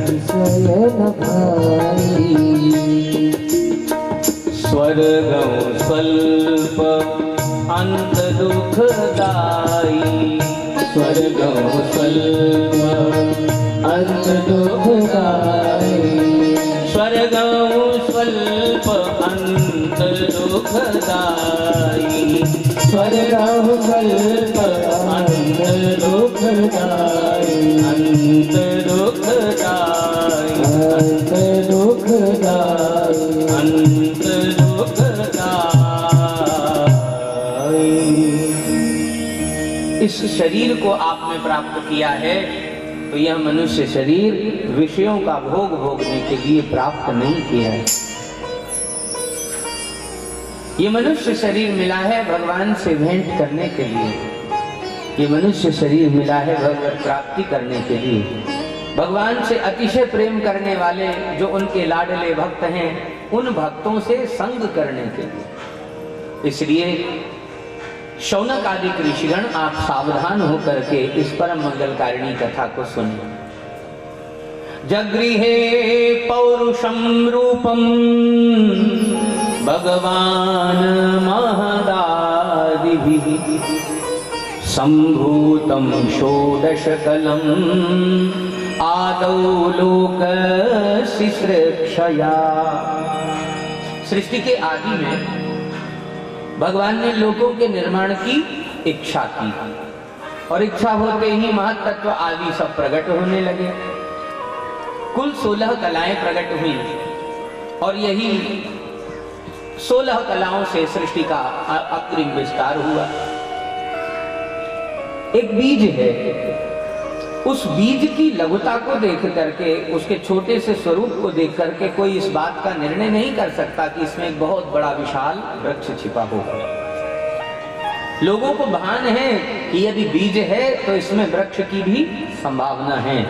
विषय न भाई। स्वर्गं स्वल्प अंत दुखदाई, स्वर्गं स्वल्प अंत दुखदाई, स्वर्गं स्वल्प अंत दुखदाई, स्वर्गं स्वल्प अंत दुखदाई, अंत दुखदाई, अंत दुखदाई, अंत दुखदाई। इस शरीर को आपने प्राप्त किया है तो यह मनुष्य शरीर विषयों का भोग भोगने के लिए प्राप्त नहीं किया है। ये मनुष्य शरीर मिला है भगवान से भेंट करने के लिए, ये मनुष्य शरीर मिला है भगवत प्राप्ति करने के लिए। भगवान से अतिशय प्रेम करने वाले जो उनके लाडले भक्त हैं, उन भक्तों से संग करने के लिए। इसलिए शौनक आदि ऋषिगण आप सावधान होकर के इस परम मंगलकारिणी कथा को सुनिए। जगृहे पौरुषं रूपं भगवान् महदादिभिः सम्भूतं षोडशकलम् आदौ लोकशिश्रक्षया। सृष्टि के आदि में भगवान ने लोकों के निर्माण की इच्छा की और इच्छा होते ही महत्त्व आदि सब प्रकट होने लगे। कुल 16 कलाएं प्रकट हुई और यही 16 कलाओं से सृष्टि का अग्रिम विस्तार हुआ। एक बीज है, उस बीज की लघुता को देख करके, उसके छोटे से स्वरूप को देख करके कोई इस बात का निर्णय नहीं कर सकता कि इसमें एक बहुत बड़ा विशाल वृक्ष छिपा होगा। लोगों को भान है कि यदि बीज है तो इसमें वृक्ष की भी संभावना है,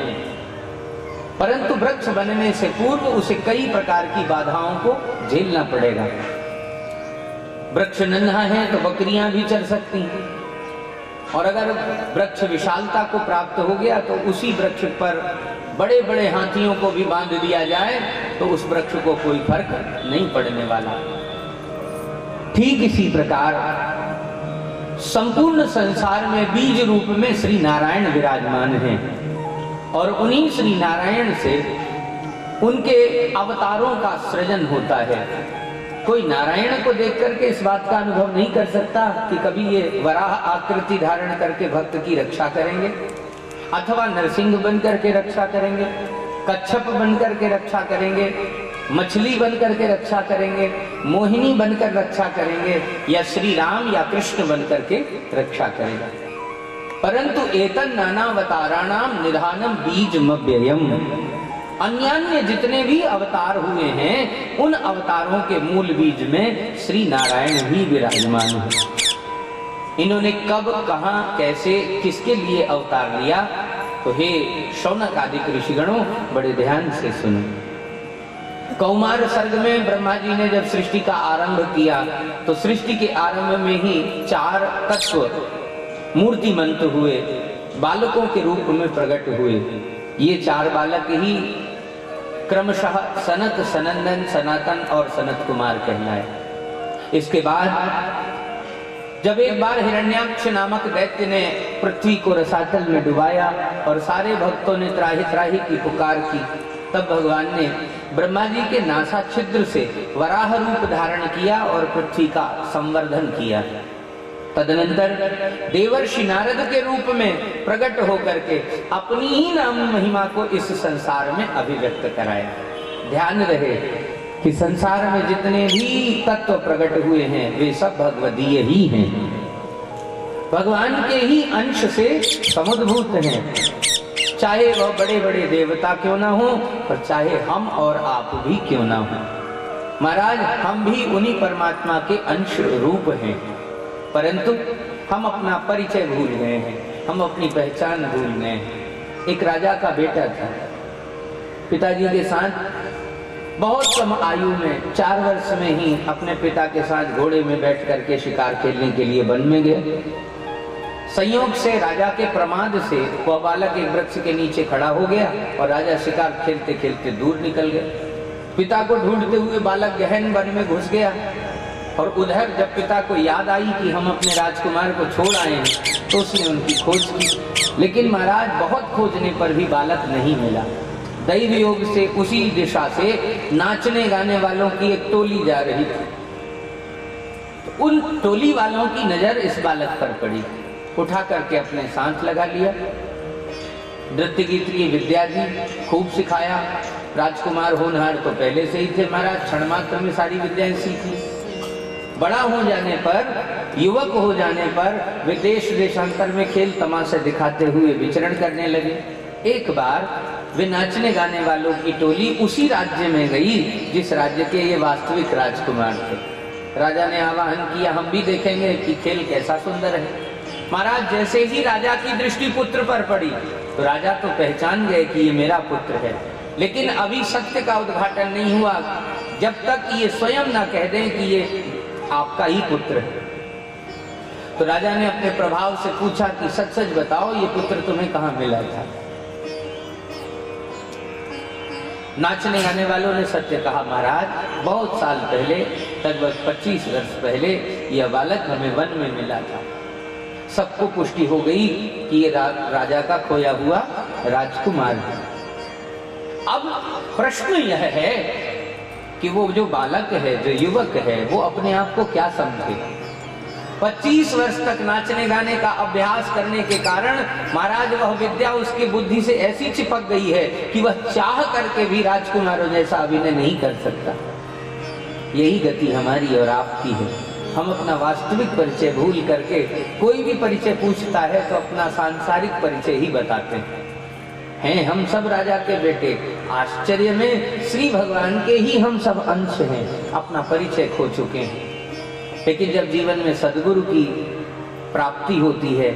परंतु वृक्ष बनने से पूर्व उसे कई प्रकार की बाधाओं को झेलना पड़ेगा। वृक्ष नन्हा है तो बकरियां भी चर सकती हैं, और अगर वृक्ष विशालता को प्राप्त हो गया तो उसी वृक्ष पर बड़े बड़े हाथियों को भी बांध दिया जाए तो उस वृक्ष को कोई फर्क नहीं पड़ने वाला। ठीक इसी प्रकार संपूर्ण संसार में बीज रूप में श्री नारायण विराजमान हैं और उन्हीं श्री नारायण से उनके अवतारों का सृजन होता है। कोई नारायण को देख करके इस बात का अनुभव नहीं कर सकता कि कभी ये वराह आकृति धारण करके भक्त की रक्षा करेंगे, अथवा नरसिंह बन करके रक्षा करेंगे, कच्छप बन करके रक्षा करेंगे, मछली बन करके रक्षा करेंगे, मोहिनी बनकर रक्षा करेंगे, या श्री राम या कृष्ण बन करके रक्षा करेंगे। परंतु एतन नानावताराणाम निधानम बीजमव्ययम्, अन्यान्य जितने भी अवतार हुए हैं उन अवतारों के मूल बीज में श्री नारायण ही विराजमान है। इन्होंने कब, कहां, कैसे, किसके लिए अवतार लिया, तो हे शौनक आदि ऋषिगणों बड़े ध्यान से सुनो। कौमार सर्ग में ब्रह्मा जी ने जब सृष्टि का आरंभ किया तो सृष्टि के आरंभ में ही 4 तत्व मूर्तिमंत हुए, बालकों के रूप में प्रकट हुए। ये 4 बालक ही क्रमशः सनत, सनंदन, सनातन और सनत कुमार कहलाए। इसके बाद जब एक बार हिरण्याक्ष नामक दैत्य ने पृथ्वी को रसातल में डुबाया और सारे भक्तों ने त्राहि त्राहि की पुकार की, तब भगवान ने ब्रह्मा जी के नासा छिद्र से वराह रूप धारण किया और पृथ्वी का संवर्धन किया। तदनंतर देवर्षि नारद के रूप में प्रकट होकर के अपनी ही नाम महिमा को इस संसार में अभिव्यक्त कराया। ध्यान रहे कि संसार में जितने भी तत्व प्रकट हुए हैं वे सब भगवदीय ही हैं, भगवान के ही अंश से समुद्भूत हैं। चाहे वह बड़े बड़े देवता क्यों ना हो, और चाहे हम और आप भी क्यों ना हो। महाराज, हम भी उन्हीं परमात्मा के अंश रूप हैं, परंतु हम अपना परिचय भूल गए हैं, हम अपनी पहचान भूल गए हैं। एक राजा का बेटा था, पिताजी के साथ बहुत कम आयु में 4 वर्ष में ही अपने पिता के साथ घोड़े में बैठ करके शिकार खेलने के लिए वन में गए। संयोग से राजा के प्रमाद से वह बालक एक वृक्ष के नीचे खड़ा हो गया और राजा शिकार खेलते खेलते दूर निकल गए। पिता को ढूंढते हुए बालक गहन वन में घुस गया और उधर जब पिता को याद आई कि हम अपने राजकुमार को छोड़ आए हैं तो उसने उनकी खोज की, लेकिन महाराज बहुत खोजने पर भी बालक नहीं मिला। दैव योग से उसी दिशा से नाचने गाने वालों की एक टोली जा रही थी, तो उन टोली वालों की नजर इस बालक पर पड़ी, उठा करके अपने साथ लगा लिया। नृत्य गीत की विद्या दी, खूब सिखाया। राजकुमार होनहार तो पहले से ही थे महाराज, क्षण मात्र में सारी विद्याएं सीखी। बड़ा हो जाने पर, युवक हो जाने पर वे देश देशांतर में खेल तमाशे दिखाते हुए विचरण करने लगे। एक बार वे नाचने गाने वालों की टोली उसी राज्य में गई जिस राज्य के ये वास्तविक राजकुमार थे। राजा ने आवाहन किया, हम भी देखेंगे कि खेल कैसा सुंदर है। महाराज, जैसे ही राजा की दृष्टि पुत्र पर पड़ी तो राजा तो पहचान गए कि ये मेरा पुत्र है, लेकिन अभी सत्य का उद्घाटन नहीं हुआ जब तक ये स्वयं ना कह दें कि ये आपका ही पुत्र है। तो राजा ने अपने प्रभाव से पूछा कि सच सच बताओ, ये पुत्र तुम्हें कहाँ मिला था? नाचने गाने वालों ने सत्य कहा, महाराज बहुत साल पहले, लगभग 25 वर्ष पहले यह बालक हमें वन में मिला था। सबको पुष्टि हो गई कि ये राजा का खोया हुआ राजकुमार है। अब प्रश्न यह है कि वो जो बालक है, जो युवक है, वो अपने आप को क्या समझे। 25 वर्ष तक नाचने गाने का अभ्यास करने के कारण महाराज वह विद्या उसकी बुद्धि से ऐसी चिपक गई है कि वह चाह करके भी राजकुमारों जैसा अभिनय नहीं कर सकता। यही गति हमारी और आपकी है। हम अपना वास्तविक परिचय भूल करके कोई भी परिचय पूछता है तो अपना सांसारिक परिचय ही बताते हैं। हम सब राजा के बेटे, आश्चर्य में श्री भगवान के ही हम सब अंश हैं, अपना परिचय खो चुके हैं। लेकिन जब जीवन में सद्गुरु की प्राप्ति होती है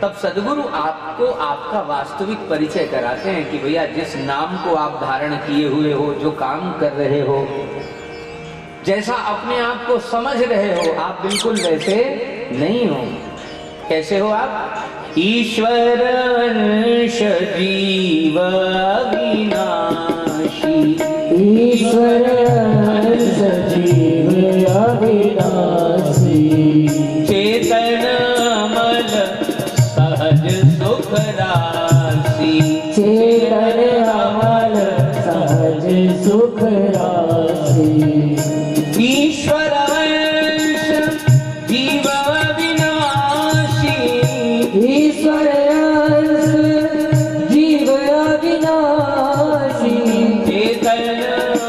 तब सद्गुरु आपको आपका वास्तविक परिचय कराते हैं कि भैया जिस नाम को आप धारण किए हुए हो, जो काम कर रहे हो, जैसा अपने आप को समझ रहे हो, आप बिल्कुल वैसे नहीं हो। कैसे हो आप? ईश्वर अंश जीव अविनाशी, ईश्वर अंश जीव अविनाशी, चेतन अमल सहज सुख राशि, चेतन अमल सहज सुख राशि, ईश्वर अंश जीव अविनाशी, ईश्वर अंश जीव अविनाशी, चेतन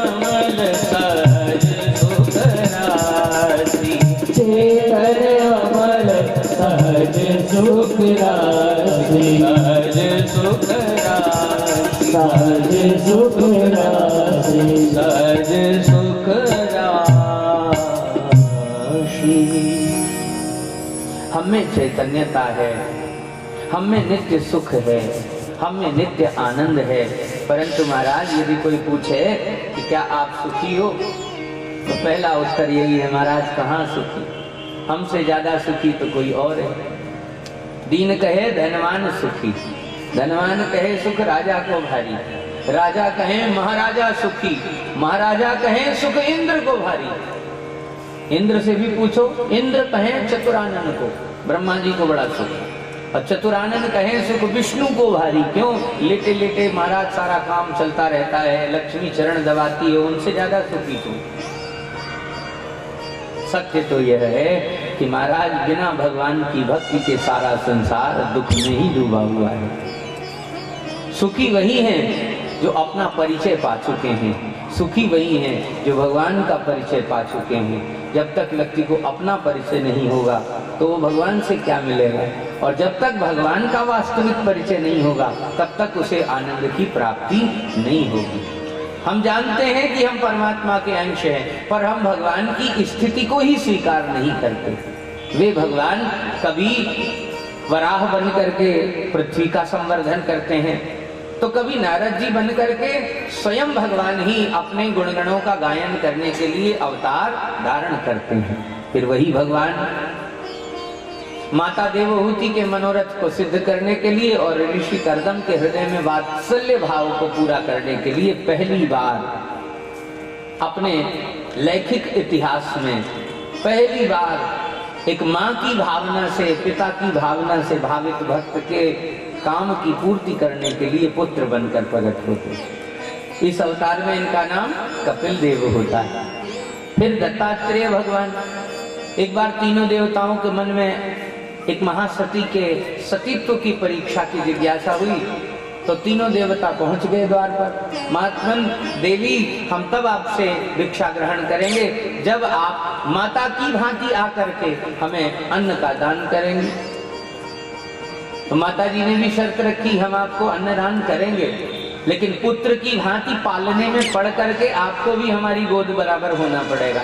अमल सहज सुख राशि, चेतन अमल सहज सुख राशि, सहज सुख राशि, सहज सुख राशि, सहज सुख राशि। हम में चैतन्यता है, हम में नित्य सुख है, हम में नित्य आनंद है। परंतु महाराज यदि कोई पूछे कि क्या आप सुखी हो, तो पहला उत्तर यही है, महाराज कहाँ सुखी, हमसे ज्यादा सुखी तो कोई और है। दीन कहे धनवान सुखी, धनवान कहे सुख राजा को भारी, राजा कहे महाराजा सुखी, महाराजा कहे सुख इंद्र को भारी। इंद्र से भी पूछो, इंद्र कहे चतुरानन को, ब्रह्मा जी को बड़ा सुख, और चतुरानन कहे सुख विष्णु को भारी। क्यों? लेटे लेटे महाराज सारा काम चलता रहता है, लक्ष्मी चरण दबाती है, उनसे ज्यादा सुखी तुम। सत्य तो यह है कि महाराज बिना भगवान की भक्ति के सारा संसार दुख में ही डूबा हुआ है। सुखी वही हैं जो अपना परिचय पा चुके हैं, सुखी वही हैं जो भगवान का परिचय पा चुके हैं। जब तक व्यक्ति को अपना परिचय नहीं होगा तो वो भगवान से क्या मिलेगा, और जब तक भगवान का वास्तविक परिचय नहीं होगा तब तक उसे आनंद की प्राप्ति नहीं होगी। हम जानते हैं कि हम परमात्मा के अंश हैं, पर हम भगवान की स्थिति को ही स्वीकार नहीं करते। वे भगवान कभी वराह बन करके पृथ्वी का संवर्धन करते हैं, तो कभी नारद जी बन करके स्वयं भगवान ही अपने गुणगणों का गायन करने के लिए अवतार धारण करते हैं। फिर वही भगवान माता देवहूति के मनोरथ को सिद्ध करने के लिए और ऋषि कर्दम के हृदय में वात्सल्य भाव को पूरा करने के लिए पहली बार अपने लैखिक इतिहास में पहली बार एक माँ की भावना से, पिता की भावना से भावित भक्त के काम की पूर्ति करने के लिए पुत्र बनकर प्रकट होते। इस अवतार में इनका नाम कपिल देव होता है। फिर दत्तात्रेय भगवान, एक बार तीनों देवताओं के मन में एक महासती के सतीत्व की परीक्षा की जिज्ञासा हुई, तो तीनों देवता पहुंच गए द्वार पर। महात्मन देवी, हम तब आपसे भिक्षा ग्रहण करेंगे जब आप माता की भांति आकर के हमें अन्न का दान करेंगे। तो माता जी ने भी शर्त रखी, हम आपको अन्नदान करेंगे, लेकिन पुत्र की भांति पालने में पड़ करके आपको भी हमारी गोद बराबर होना पड़ेगा।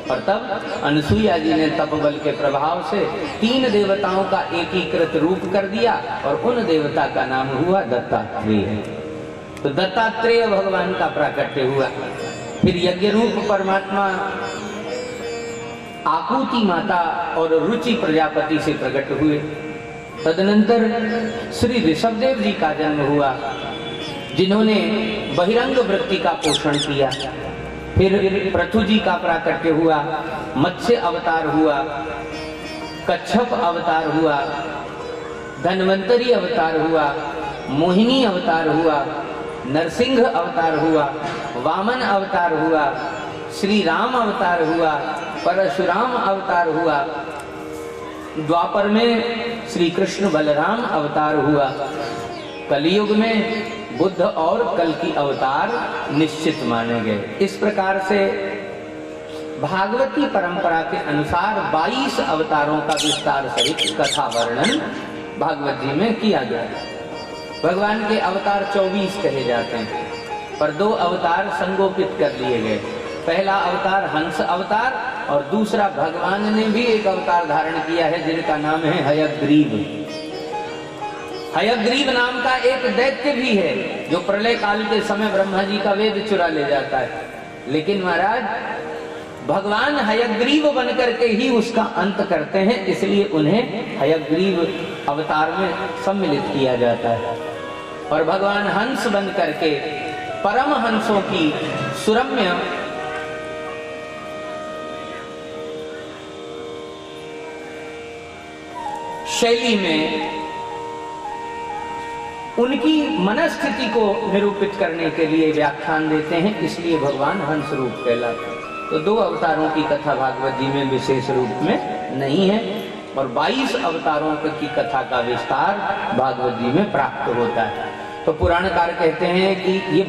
और तब अनसुईया जी ने तप बल के प्रभाव से 3 देवताओं का एकीकृत रूप कर दिया और उन देवता का नाम हुआ दत्तात्रेय। तो दत्तात्रेय भगवान का प्राकट्य हुआ। फिर यज्ञ रूप परमात्मा आकुति माता और रुचि प्रजापति से प्रकट हुए। तदनंतर श्री ऋषभदेव जी का जन्म हुआ। जिन्होंने बहिरंग वृत्ति का पोषण किया। फिर पृथु जी का प्राकट्य हुआ, मत्स्य अवतार हुआ, कच्छप अवतार हुआ, धन्वंतरी अवतार हुआ, मोहिनी अवतार हुआ, नरसिंह अवतार हुआ, वामन अवतार हुआ, श्री राम अवतार हुआ, परशुराम अवतार हुआ, द्वापर में श्री कृष्ण बलराम अवतार हुआ, कलयुग में बुद्ध और कल्कि अवतार निश्चित माने गए। इस प्रकार से भागवती परंपरा के अनुसार 22 अवतारों का विस्तार सहित कथा वर्णन भागवत जी में किया गया है। भगवान के अवतार 24 कहे जाते हैं, पर 2 अवतार संगोपित कर लिए गए। पहला अवतार हंस अवतार और दूसरा भगवान ने भी एक अवतार धारण किया है जिनका नाम है हयग्रीव। हयग्रीव नाम का एक दैत्य भी है जो प्रलय काल के समय ब्रह्मा जी का वेद चुरा ले जाता है, लेकिन महाराज भगवान हयग्रीव बनकर के ही उसका अंत करते हैं, इसलिए उन्हें हयग्रीव अवतार में सम्मिलित किया जाता है। और भगवान हंस बन करके परम हंसों की सुरम्य शैली में उनकी मनस्थिति को निरूपित करने के लिए व्याख्यान देते हैं, इसलिए भगवान हंस रूप कहलाते हैं। तो 2 अवतारों की कथा भागवत जी में विशेष रूप में नहीं है और 22 अवतारों की कथा का विस्तार भागवत जी में प्राप्त होता है। तो पुराणकार कहते हैं कि ये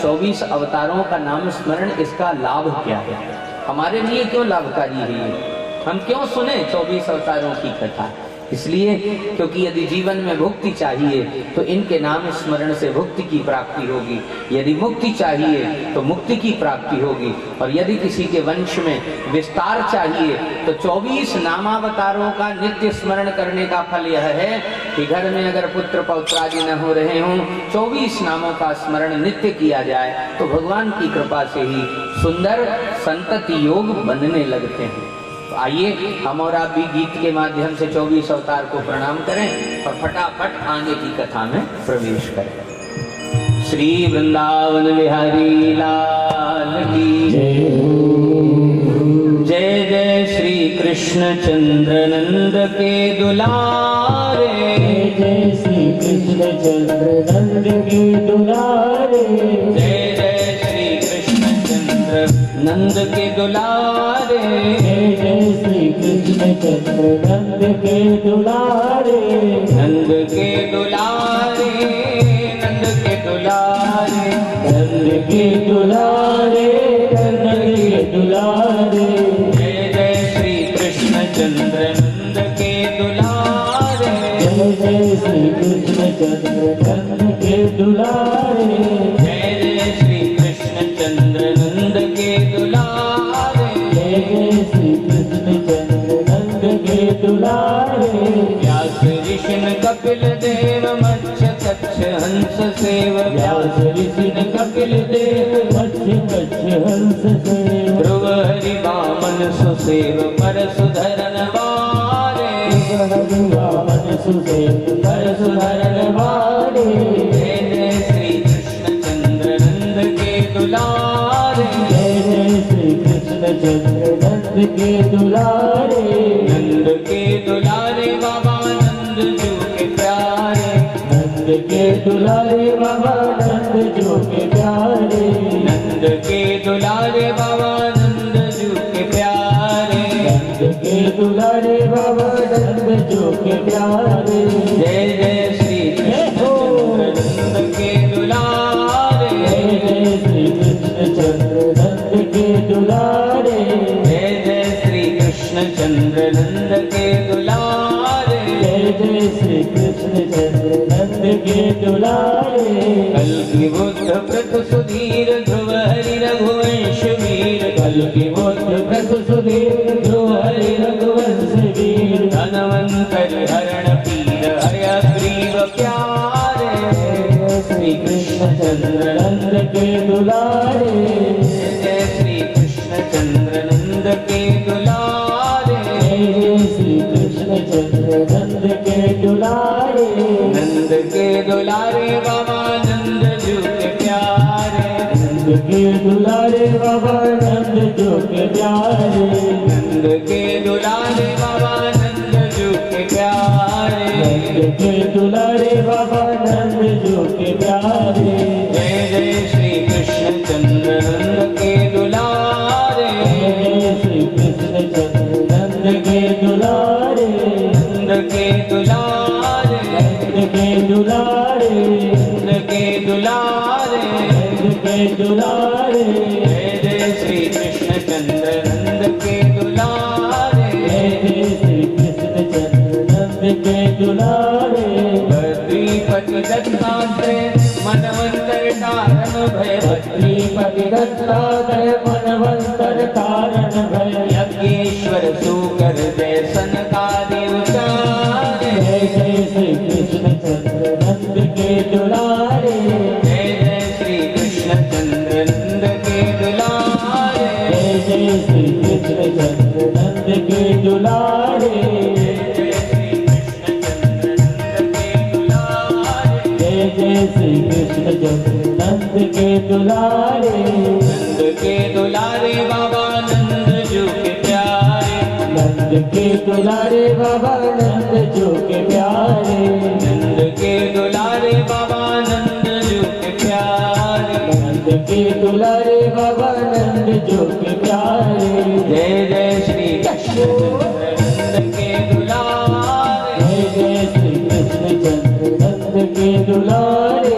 24 अवतारों का नाम स्मरण, इसका लाभ क्या है, हमारे लिए क्यों लाभकारी है ये, हम क्यों सुने 24 अवतारों की कथा। इसलिए क्योंकि यदि जीवन में भुक्ति चाहिए तो इनके नाम स्मरण से भुक्ति की प्राप्ति होगी, यदि मुक्ति चाहिए तो मुक्ति की प्राप्ति होगी, और यदि किसी के वंश में विस्तार चाहिए तो 24 नामावतारों का नित्य स्मरण करने का फल यह है कि घर में अगर पुत्र पौत्र आदि न हो रहे हों, 24 नामों का स्मरण नित्य किया जाए तो भगवान की कृपा से ही सुंदर संतति योग बनने लगते हैं। तो आइए हम और आप भी गीत के माध्यम से 24 अवतार को प्रणाम करें और फटाफट आगे की कथा में प्रवेश करें। श्री वृंदावन बिहारी लाल की जय जय श्री कृष्ण चंद्र नंद के दुलारे, जय श्री कृष्ण चंद्र नंद के दुलारे, जय जय श्री कृष्ण चंद्र नंद के दुलारे, जय श्री कृष्ण चंद्र नंद के दुलारे, नंद के दुलारे, नंद के दुलारे, नंद के दुलारे, नंद के दुलारे, जय जय श्री कृष्ण चंद्र नंद के दुलारे, जय जय श्री कृष्ण चंद्र नंद के दुलारे, जय जय श्री कृष्ण चंद्र नंद के दुलारे, जय जय श्री कृष्ण चंद्र नंद के दुलारे, व्यास ऋषि कपिल देव मत्स्य कच्छ हंस सेव, व्यास ऋषि कपिल देव मत्स्य कच्छ हंस सेव, ध्रुव हरि वामन सुसेव परशुधरन वारे, हरि वामन सुसेव परशुधरन वारे, जय जय श्री कृष्ण चंद्र नंद के दुलारे, जय जय श्री कृष्ण चंद्र नंद के दुलारे, नंद के दुलारे बाबा नंद जू के प्यारे, नंद के दुलारे बाबा नंद जो के प्यारे, नंद के दुलारे बाबा नंद जू के प्यारे, नंद के दुलारे बाबा नंद जो के प्यारे, जय जय श्री कृष्ण चंद्र नंद के दुलारे, जय जय श्री कृष्ण चंद्र नंद के दुलारे, जय जय श्री कृष्ण चंद्र नंद के दुलारे, जय जय श्री कृष्ण चंद्र नंद के दुलारे, कल्कि बुद्ध पृथु सुधीर ध्रुव हरि रघुवंश वीर, कल्कि बुद्ध पृथु सुधीर ध्रुव हरि रघुवंश वीर, धनवंतरि हरण पीर हयग्रीव प्यारे, श्री कृष्ण चंद्र नंद के दुलारे, जय श्री कृष्ण चंद्र नंद के दुलारे, जय श्री कृष्ण चंद्र नंद के दुलारे, नंद के दुलारे बाबा नंद जू नंद जो के प्यारे, नंद के दुलारे बाबा नंद जो के प्यारे, नंद के दुलारे बाबा नंद जो के प्यारे। जय जय श्री कृष्ण चंद्र नंद के दुलारे, जय श्री कृष्ण चंद्र नंद के दुलारे, नंद के दुलारे, नंद के दुलारे, नंद के दुलारे, नंद के दुलारे। जय जय श्री कृष्ण चंद्र नंद के दुलारे, जय श्री कृष्ण चंद्र नंद के दुलारे। बद्रीपति दत्तात्रेय मनवंतर तारण भय, श्रीपति दत्तात्रेय मनवंतर कारण भय, यज्ञेश्वर सुकर जय सनकादिक उचारे। जय जय श्री कृष्ण चंद्र नंद के दुलारे, जय जय श्री कृष्ण चंद्र नंद के दुलारे, जय जय श्री कृष्ण चंद्र नंद के दुलारे, जय जय श्री कृष्ण चंद्र नंद के दुलारे। जय जय श्री कृष्ण चंद्र नंद के दुलारे। नंद के दुलारे बाबा नंद जो के प्यारे, नंद के दुलारे बाबा नंद जो के प्यारे, नंद के दुलारे बाबा नंद जो के प्यारे, नंद के दुलारे बाबा नंद जो के प्यारे। जय जय श्री कृष्ण नंद के दुलारे, जय जय श्री कृष्ण चंद्र नंद के दुलारे।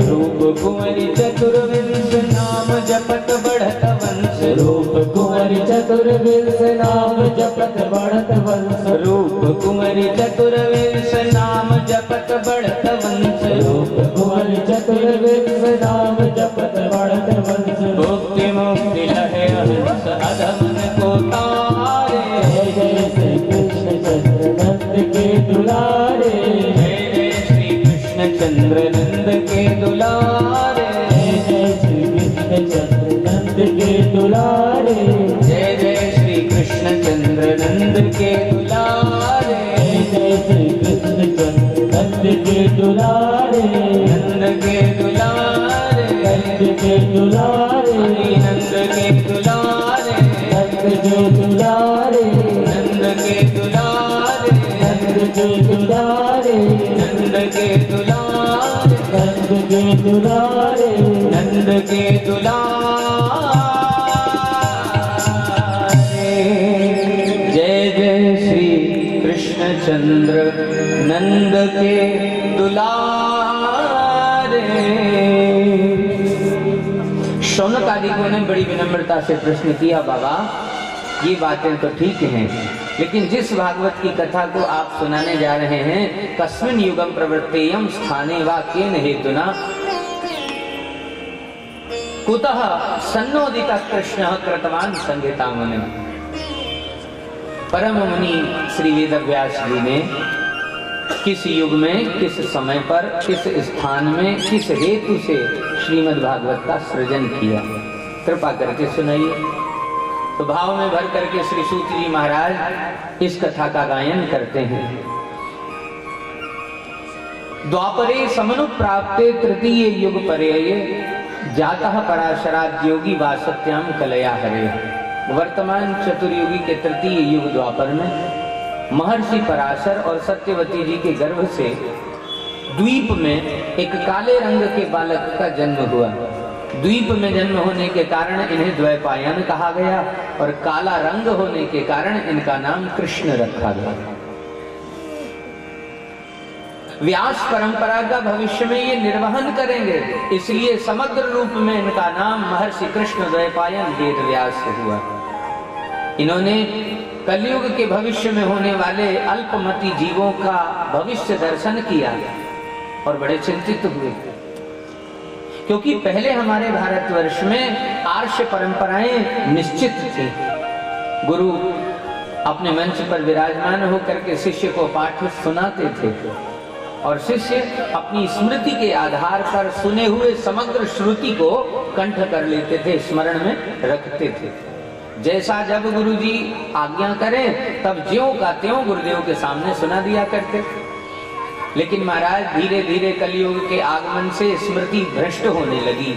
रूप कुंवरी चतुर्विंश नाम जपत बढ़त वंश, रूप कुंवर चतुर्विंश नाम जपत बढ़त वंश, रूप कुंवरी चतुर्विंश नाम जपत बढ़त वंश, रूप कुंवर चतुर्विंश नाम जपत बढ़त वंश। मुक्ति मुक्ति लहे हंस अधमन को तारे, जय जय श्री कृष्ण चंद्र नंद के दुलारे, जय जय श्री कृष्ण चंद्र नंद के दुलारे, जय जय श्री कृष्ण चंद्र नंद के दुलारे, जय जय श्री कृष्ण चंद्र नंद के दुलारे, जय जय श्री कृष्ण चंद्र नंद के दुलारे, नंद के दुलारे, नंद के दुलारे, नंद के दुलारे, नंद के दुलारे, नंद के दुलारे, नंद के दुलारे, नंद के दुलारे, नंद के दुलारे। नंद के दुलारे। जय जय श्री कृष्ण चंद्र नंद के दुलारे। शौनक आदिकों ने बड़ी विनम्रता से प्रश्न किया, बाबा ये बातें तो ठीक हैं, लेकिन जिस भागवत की कथा को आप सुनाने जा रहे हैं, कस्मिन् युगम प्रवृत्तेयम स्थाने वा केन हेतुना कुतः सन्नोदितः कृष्णः कृतवान् संहितामनि। परम मुनि श्री वेदव्यास जी ने किस युग में, किस समय पर, किस स्थान में, किस हेतु से श्रीमद् भागवत का सृजन किया, कृपा करके सुनाइए। तो भाव में भर करके श्री सूत जी महाराज इस कथा का गायन करते हैं। द्वापरे समनुप्राप्ते तृतीय युग परेये जातः पराशराद्योगी वासत्याम कलया हरे। वर्तमान चतुर्युगी के तृतीय युग द्वापर में महर्षि पराशर और सत्यवती जी के गर्भ से द्वीप में एक काले रंग के बालक का जन्म हुआ। द्वीप में जन्म होने के कारण इन्हें द्वैपायन कहा गया और काला रंग होने के कारण इनका नाम कृष्ण रखा गया। व्यास परंपरा का भविष्य में ये निर्वहन करेंगे, इसलिए समग्र रूप में इनका नाम महर्षि कृष्ण द्वैपायन वेद व्यास हुआ। इन्होंने कलयुग के भविष्य में होने वाले अल्पमति जीवों का भविष्य दर्शन किया और बड़े चिंतित हुए, क्योंकि पहले हमारे भारतवर्ष में आर्ष परंपराएं निश्चित थी। गुरु अपने मंच पर विराजमान होकर के शिष्य को पाठ सुनाते थे और शिष्य अपनी स्मृति के आधार पर सुने हुए समग्र श्रुति को कंठ कर लेते थे, स्मरण में रखते थे। जैसा जब गुरुजी आज्ञा करें तब ज्यों का त्यों गुरुदेव के सामने सुना दिया करते। लेकिन महाराज धीरे धीरे कलयुग के आगमन से स्मृति भ्रष्ट होने लगी,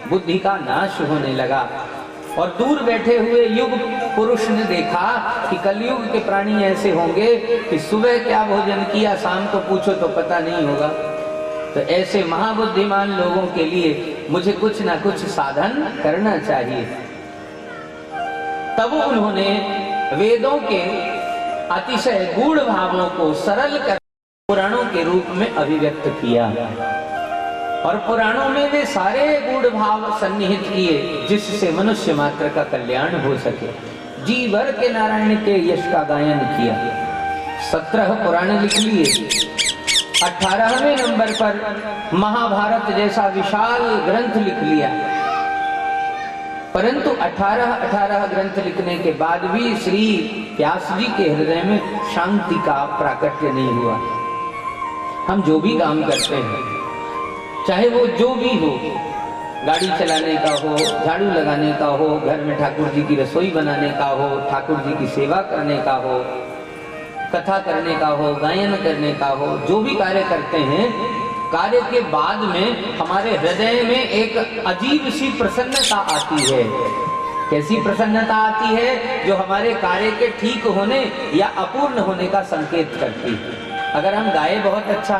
बुद्धि का नाश होने लगा और दूर बैठे हुए युग पुरुष ने देखा कि कलयुग के प्राणी ऐसे होंगे कि सुबह क्या भोजन किया, शाम को पूछो तो पता नहीं होगा। तो ऐसे महाबुद्धिमान लोगों के लिए मुझे कुछ ना कुछ साधन करना चाहिए। तब उन्होंने वेदों के अतिशय गूढ़ भावों को सरल कर पुराणों के रूप में अभिव्यक्त किया, और पुराणों में वे सारे गूढ़ भाव सन्निहित किए जिससे मनुष्य मात्र का कल्याण हो सके। जीवर के नारायण के यश का गायन किया। 17 पुराण लिख लिए। 18वें नंबर पर महाभारत जैसा विशाल ग्रंथ लिख लिया। परंतु 18 ग्रंथ लिखने के बाद भी श्री व्यास जी के हृदय में शांति का प्राकट्य नहीं हुआ। हम जो भी काम करते हैं, चाहे वो जो भी हो, गाड़ी चलाने का हो, झाड़ू लगाने का हो, घर में ठाकुर जी की रसोई बनाने का हो, ठाकुर जी की सेवा करने का हो, कथा करने का हो, गायन करने का हो, जो भी कार्य करते हैं, कार्य के बाद में हमारे हृदय में एक अजीब सी प्रसन्नता आती है। कैसी प्रसन्नता आती है? जो हमारे कार्य के ठीक होने या अपूर्ण होने का संकेत करती है। अगर हम गाए बहुत अच्छा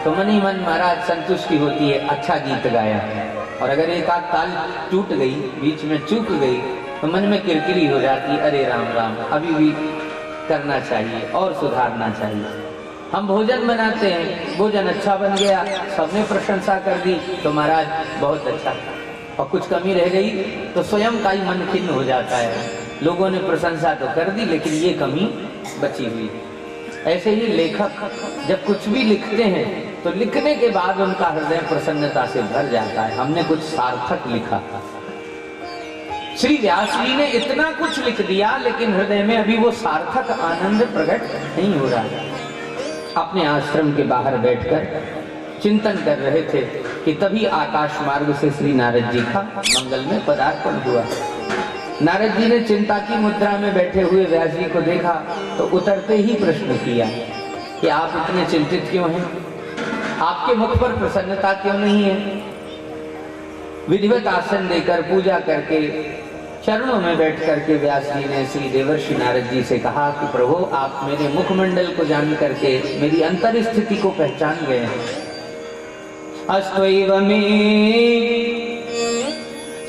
तो मन ही मन महाराज संतुष्टि होती है, अच्छा गीत गाया। और अगर एक आध ताल टूट गई, बीच में चूक गई, तो मन में किरकिरी हो जाती, अरे राम राम, अभी भी करना चाहिए और सुधारना चाहिए। हम भोजन बनाते हैं, भोजन अच्छा बन गया, सबने प्रशंसा कर दी तो महाराज बहुत अच्छा, और कुछ कमी रह गई तो स्वयं का ही मन खिन्न हो जाता है। लोगों ने प्रशंसा तो कर दी लेकिन ये कमी बची हुई। ऐसे ही लेखक जब कुछ भी लिखते हैं तो लिखने के बाद उनका हृदय प्रसन्नता से भर जाता है, हमने कुछ सार्थक लिखा। श्री व्यास जी ने इतना कुछ लिख दिया लेकिन हृदय में अभी वो सार्थक आनंद प्रकट नहीं हो रहा है। अपने आश्रम के बाहर बैठकर चिंतन कर रहे थे कि तभी आकाश मार्ग से श्री नारद जी का मंगल में पदार्पण हुआ। नारद जी ने चिंता की मुद्रा में बैठे हुए व्यास जी को देखा तो उतरते ही प्रश्न किया कि आप इतने चिंतित क्यों हैं? आपके मुख पर प्रसन्नता क्यों नहीं है? विधिवत आसन देकर पूजा करके चरणों में बैठ करके व्यास जी ने श्री देवर्षि नारद जी से कहा कि प्रभु, आप मेरे मुखमंडल को जान करके मेरी अंतर स्थिति को पहचान गए हैं। अस्त्वैव मे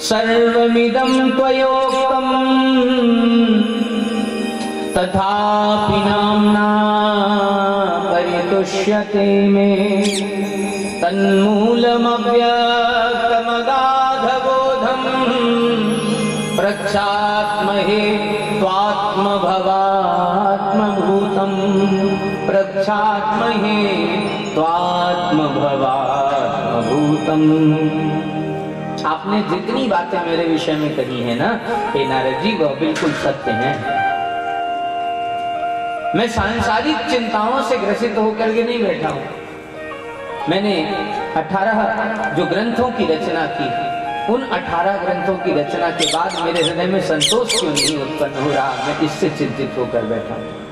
सर्वमिदं त्वयोक्तम् तथापि नाम्ना परितुष्यते मे तन्मूलमव्यक्तमगाधबोधम् प्रक्षात्महे त्वात्मभवात्मभूतम् प्रक्षात्महे त्वात्मभवात्मभूतम्। आपने जितनी बातें मेरे विषय में कही है ना हे नारद जी, वह बिल्कुल सत्य हैं। मैं सांसारिक चिंताओं से ग्रसित होकर के नहीं बैठा हूं। मैंने 18 जो ग्रंथों की रचना की, उन 18 ग्रंथों की रचना के बाद मेरे हृदय में संतोष क्यों नहीं उत्पन्न हो रहा, मैं इससे चिंतित होकर बैठा हूं।